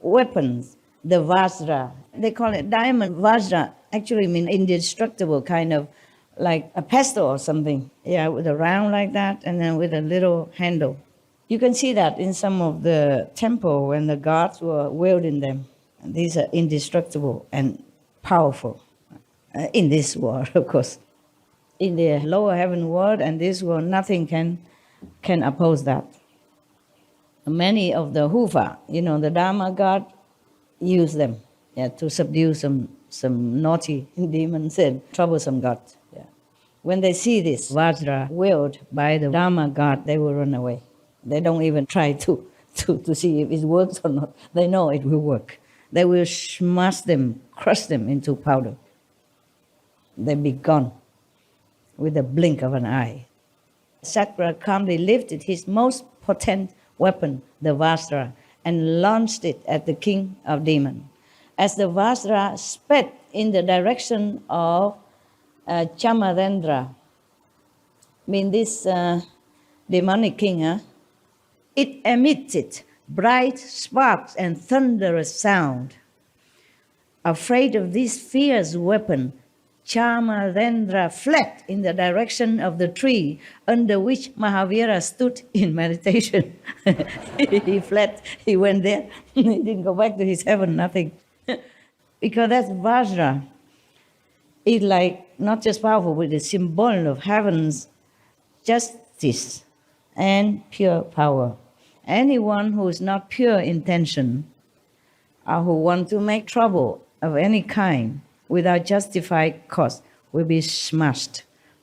weapons, the Vajra. They call it diamond Vajra. Actually mean indestructible, kind of like a pestle or something. Yeah, with a round like that and then with a little handle. You can see that in some of the temple when the gods were wielding them. And these are indestructible and powerful in this world, of course. In the lower heaven world and this world, nothing can oppose that. Many of the Hufa, you know, the Dharma god, use them to subdue some naughty demons and troublesome gods. Yeah. When they see this Vajra wielded by the Dharma god, they will run away. They don't even try to see if it works or not. They know it will work. They will smash them, crush them into powder. They'll be gone with a blink of an eye. Chakra calmly lifted his most potent weapon, the Vajra, and launched it at the king of demons. As the Vajra sped in the direction of Chamarendra, this demonic king, it emitted bright sparks and thunderous sound. Afraid of this fierce weapon, Chamarendra fled in the direction of the tree under which Mahavira stood in meditation. He fled, he went there, he didn't go back to his heaven, nothing. Because that's Vajra. It's like not just powerful, but the symbol of heaven's justice and pure power. Anyone who is not pure intention or who want to make trouble of any kind without justified cause will be smashed,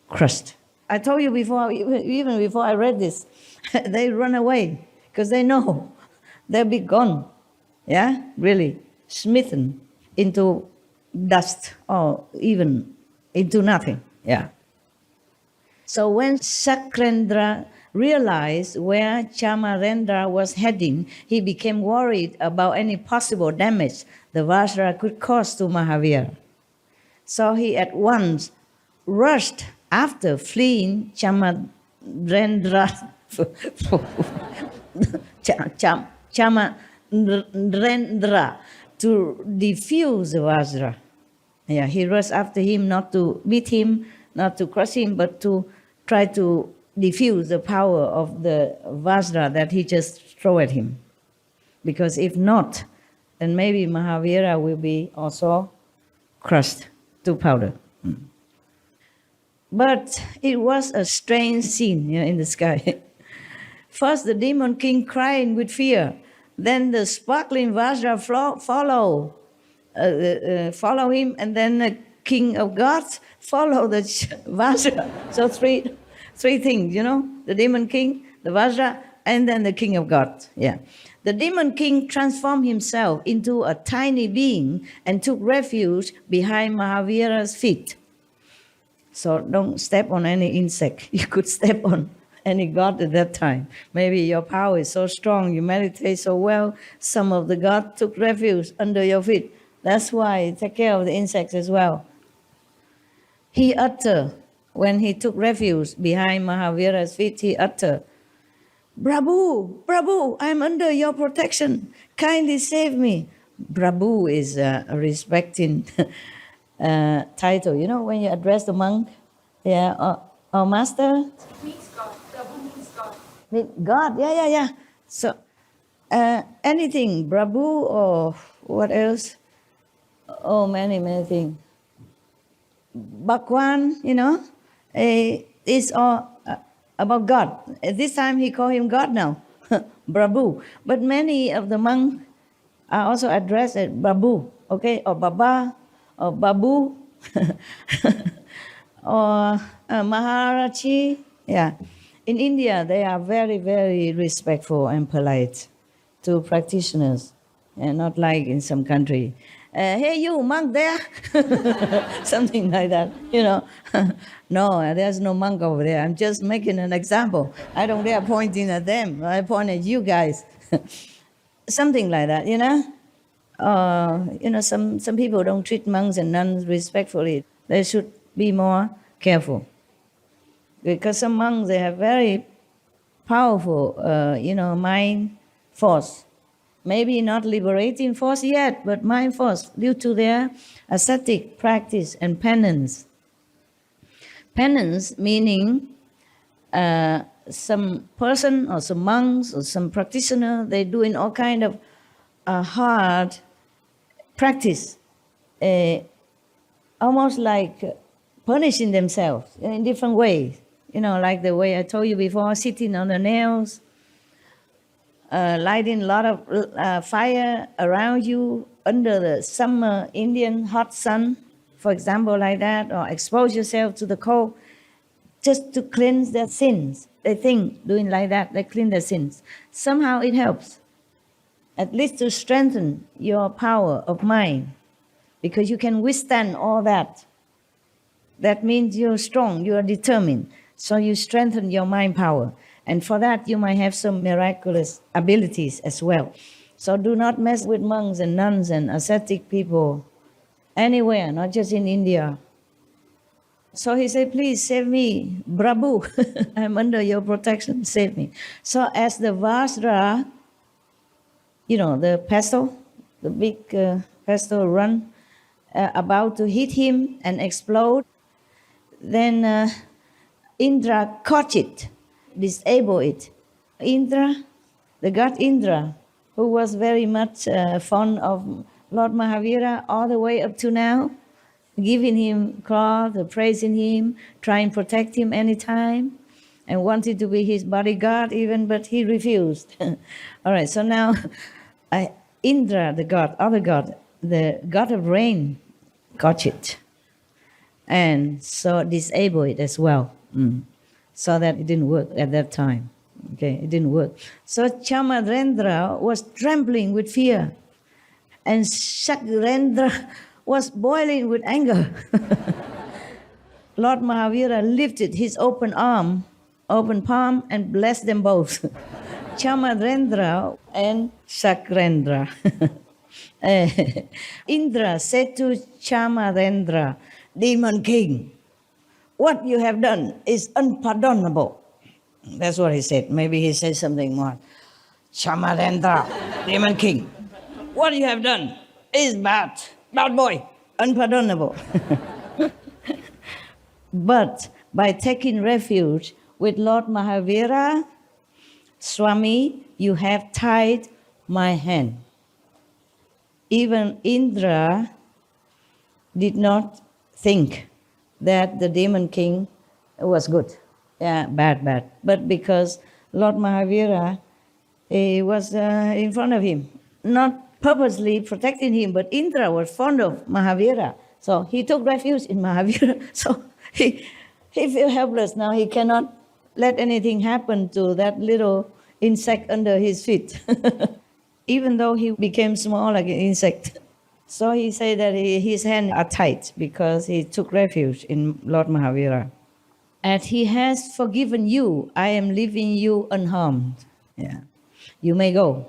crushed. I told you before, even before I read this, they run away because they know they'll be gone. Yeah, really, smitten into dust or even into nothing. Yeah. So when Sakrendra realized where Chamarendra was heading, he became worried about any possible damage the Vajra could cause to Mahavira. So he at once rushed after fleeing Chamarendra to defuse the Vajra. Yeah, he rushed after him not to beat him, not to crush him, but to try to diffuse the power of the Vajra that he just threw at him. Because if not, then maybe Mahavira will be also crushed to powder. But it was a strange scene in the sky. First, the demon king crying with fear. Then the sparkling Vajra follow him, and then the king of gods follow the Vajra. So three things, the demon king, the Vajra, and then the king of gods. Yeah. The demon king transformed himself into a tiny being and took refuge behind Mahavira's feet. So don't step on any insect you could step on any god at that time. Maybe your power is so strong, you meditate so well, some of the gods took refuge under your feet. That's why take care of the insects as well. He uttered, when he took refuge behind Mahavira's feet, he uttered, Prabhu, Prabhu, I'm under your protection. Kindly save me. Prabhu is a respecting title. You know, when you address the monk, or master?
Means God. Prabhu means God.
God, yeah. So, anything, Prabhu or what else? Oh, many things. Bhagwan, is all about God. At this time, he called him God now, Prabhu. But many of the monks are also addressed as Babu, okay, or Baba, or Babu, or Maharaji. Yeah. In India, they are very, very respectful and polite to practitioners, and not like in some country. Hey, you monk there, something like that. No, there's no monk over there. I'm just making an example. I don't dare pointing at them. I point at you guys. Something like that, some people don't treat monks and nuns respectfully. They should be more careful. Because some monks, they have very powerful, mind force. Maybe not liberating force yet, but mind force due to their ascetic practice and penance. Penance meaning some person or some monks or some practitioner, they doing all kind of hard practice, almost like punishing themselves in different ways. Like the way I told you before, sitting on the nails, lighting a lot of fire around you under the summer Indian hot sun, for example, like that, or expose yourself to the cold just to cleanse their sins. They think doing like that, they clean their sins. Somehow it helps, at least to strengthen your power of mind, because you can withstand all that. That means you're strong, you are determined, so you strengthen your mind power. And for that, you might have some miraculous abilities as well. So do not mess with monks and nuns and ascetic people anywhere, not just in India. So he said, please save me, Prabhu. I'm under your protection, save me. So as the Vajra, the pestle, the big pestle run, about to hit him and explode, then Indra caught it, disable it. Indra, the god Indra, who was very much fond of Lord Mahavira all the way up to now, giving him cloth, praising him, trying to protect him anytime, and wanted to be his bodyguard even, but he refused. All right, so now Indra, the god, other god, the god of rain, caught it, and so disabled it as well. So that it didn't work at that time. Okay, it didn't work. So Chamadrendra was trembling with fear, and Shakrendra was boiling with anger. Lord Mahavira lifted his open palm, and blessed them both, Chamadrendra and Shakrendra. Indra said to Chamadrendra, Demon King, what you have done is unpardonable. That's what he said. Maybe he said something more. Chamadrendra, Demon King, what you have done is bad. Bad boy, unpardonable. But by taking refuge with Lord Mahavira, Swami, you have tied my hand. Even Indra did not think that the Demon King was good. Yeah, bad. But because Lord Mahavira was in front of him, not purposely protecting him, but Indra was fond of Mahavira. So he took refuge in Mahavira. So he feels helpless now. He cannot let anything happen to that little insect under his feet, even though he became small like an insect. So he said that his hands are tight because he took refuge in Lord Mahavira. As he has forgiven you, I am leaving you unharmed. Yeah. You may go.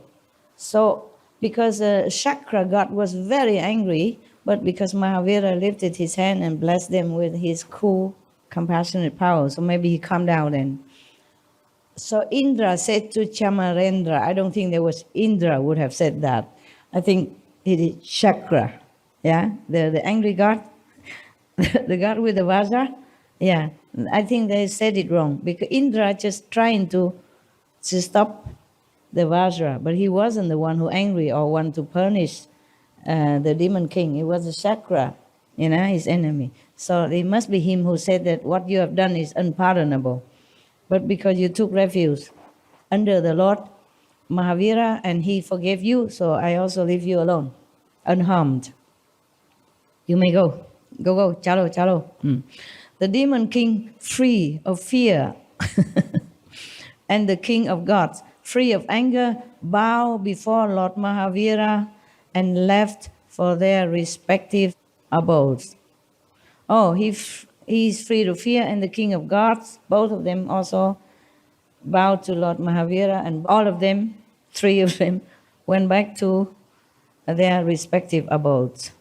So, because Chakra God was very angry, but because Mahavira lifted his hand and blessed them with his cool, compassionate power, so maybe he calmed down then. So Indra said to Chamarendra, I don't think there was Indra would have said that. I think it is Chakra, yeah, the angry god, the god with the vajra. Yeah, I think they said it wrong because Indra just trying to stop the vajra, but he wasn't the one who angry or want to punish the demon king. It was the Chakra, his enemy. So it must be him who said that what you have done is unpardonable. But because you took refuge under the Lord Mahavira and he forgave you, so I also leave you alone, unharmed. You may go. Go. Chalo. The demon king, free of fear, and the king of gods, free of anger, bow before Lord Mahavira and left for their respective abodes. Oh, he is free of fear, and the king of gods, both of them also bowed to Lord Mahavira, and all of them, 3 of them, went back to their respective abodes.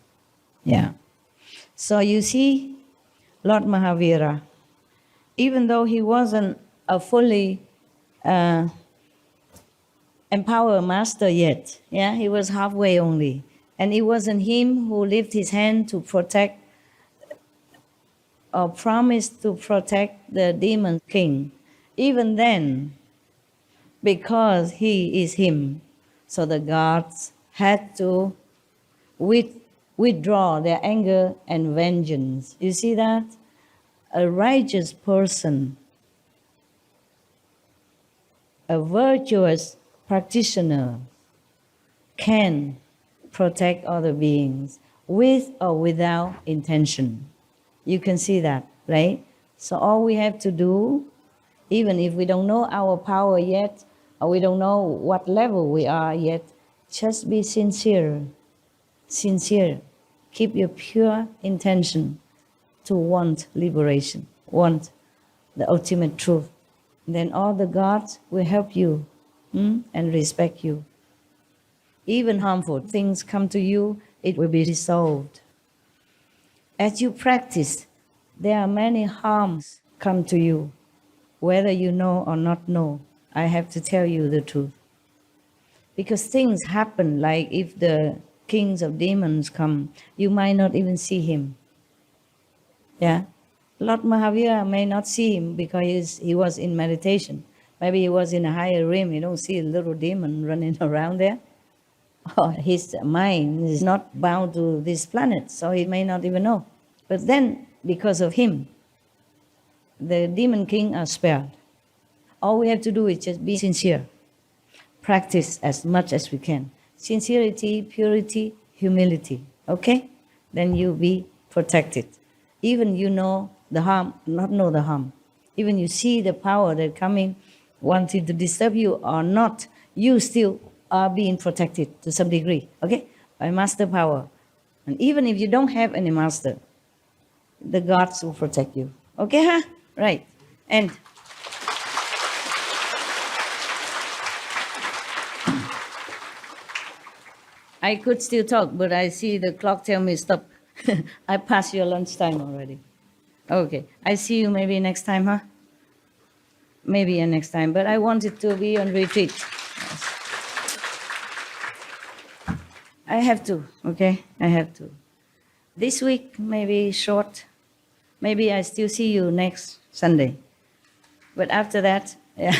Yeah. So you see, Lord Mahavira, even though he wasn't a fully empowered master yet, yeah, he was halfway only. And it wasn't him who lifted his hand to protect or promised to protect the demon king. Even then, because he is him, so the gods had to withdraw their anger and vengeance. You see that? A righteous person, a virtuous practitioner can protect other beings with or without intention. You can see that, right? So all we have to do, even if we don't know our power yet, or we don't know what level we are yet, just be sincere. Sincere. Keep your pure intention to want liberation, want the ultimate truth. Then all the gods will help you and respect you. Even harmful things come to you, it will be resolved. As you practice, there are many harms come to you, whether you know or not know. I have to tell you the truth. Because things happen, like if the kings of demons come, you might not even see him. Yeah? Lord Mahavira may not see him because he was in meditation. Maybe he was in a higher realm, you don't see a little demon running around there. Or his mind is not bound to this planet, so he may not even know. But then, because of him, the demon king are spared. All we have to do is just be sincere. Practice as much as we can. Sincerity, purity, humility. Okay? Then you'll be protected. Even you know the harm, not know the harm. Even you see the power that coming, wanting to disturb you or not, you still are being protected to some degree. Okay? By master power. And even if you don't have any master, the gods will protect you. Okay, huh? Right. And I could still talk, but I see the clock tell me stop. I passed your lunchtime already. Okay. I see you maybe next time, huh? Maybe next time. But I wanted to be on retreat. Yes. I have to, okay? I have to. This week, maybe short. Maybe I still see you next Sunday. But after that, yeah.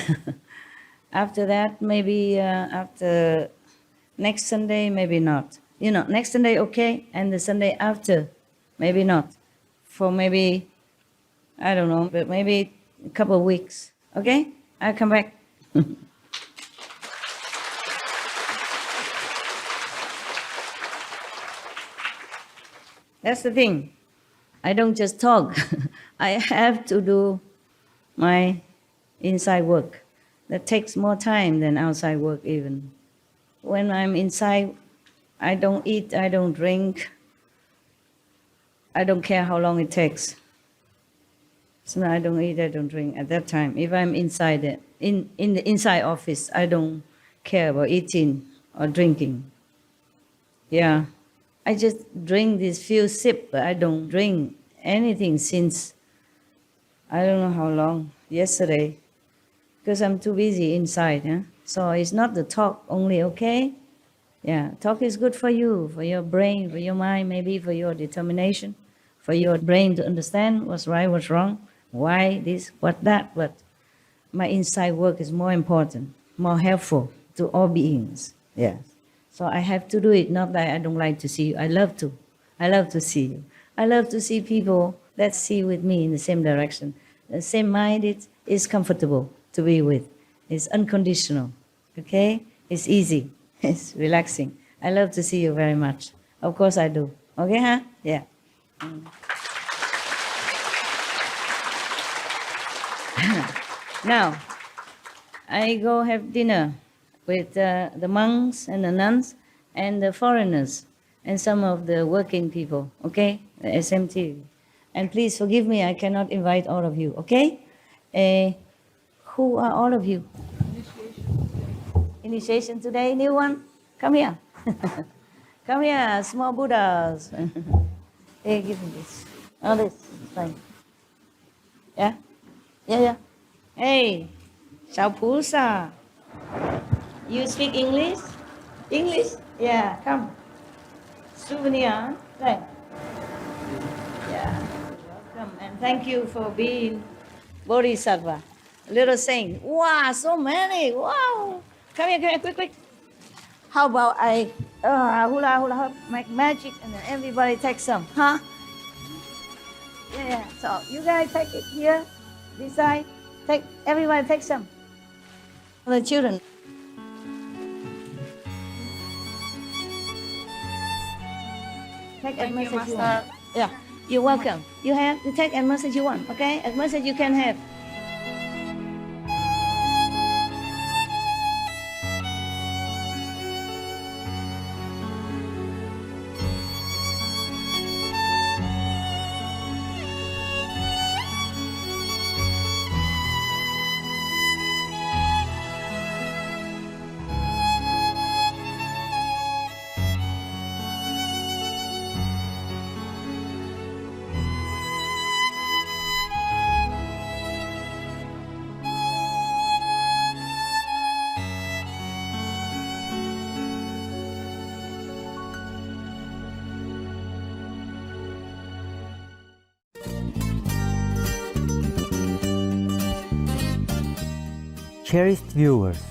After that, maybe after next Sunday, maybe not. You know, next Sunday, okay, and the Sunday after, maybe not. For maybe, I don't know, but maybe a couple of weeks. Okay? I'll come back. That's the thing. I don't just talk. I have to do my inside work. That takes more time than outside work even. When I'm inside, I don't eat, I don't drink. I don't care how long it takes. So I don't eat, I don't drink at that time. If I'm inside in the inside office, I don't care about eating or drinking. Yeah, I just drink this few sip, but I don't drink anything since I don't know how long, yesterday, because I'm too busy inside. Huh? So it's not the talk only, okay? Yeah, talk is good for you, for your brain, for your mind, maybe for your determination, for your brain to understand what's right, what's wrong, why this, what that, but my inside work is more important, more helpful to all beings. Yes. So I have to do it, not that I don't like to see you. I love to. I love to see you. I love to see people that see with me in the same direction. The same mind, it's comfortable to be with. It's unconditional, okay? It's easy. It's relaxing. I love to see you very much. Of course I do. Okay, huh? Yeah. Now, I go have dinner with the monks and the nuns and the foreigners and some of the working people, okay? The SMT. And please forgive me, I cannot invite all of you, okay? Who are all of you? Initiation today, new one? Come here. Come here, small Buddhas. Hey, give me this. Oh, this is fine. Yeah? Yeah, yeah. Hey, Shaupusa. You speak English? English? Yeah, come. Souvenir, right? Yeah, welcome. And thank you for being Bodhisattva. Little saint. Wow, so many. Wow. Come here, quick. How about I hula hula make magic and then everybody take some, huh? Yeah. So you guys take it here, this side. Everybody take some. The children. Take as much as you want. Yeah. You're welcome. You take as much as you want, okay? As much as you can have.
Cherished viewers,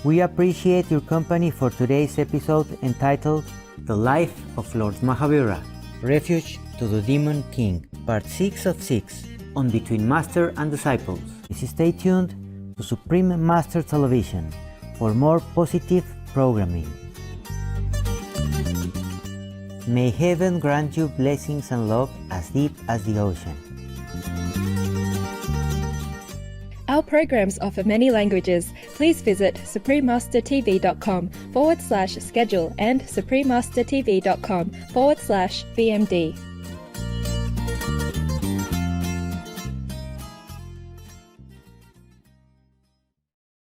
we appreciate your company for today's episode entitled The Life of Lord Mahavira, Refuge to the Demon King, Part 6 of 6, on Between Master and Disciples. Please stay tuned to Supreme Master Television for more positive programming. May heaven grant you blessings and love as deep as the ocean.
Our programs offer many languages. Please visit suprememastertv.com/schedule and suprememastertv.com/BMD.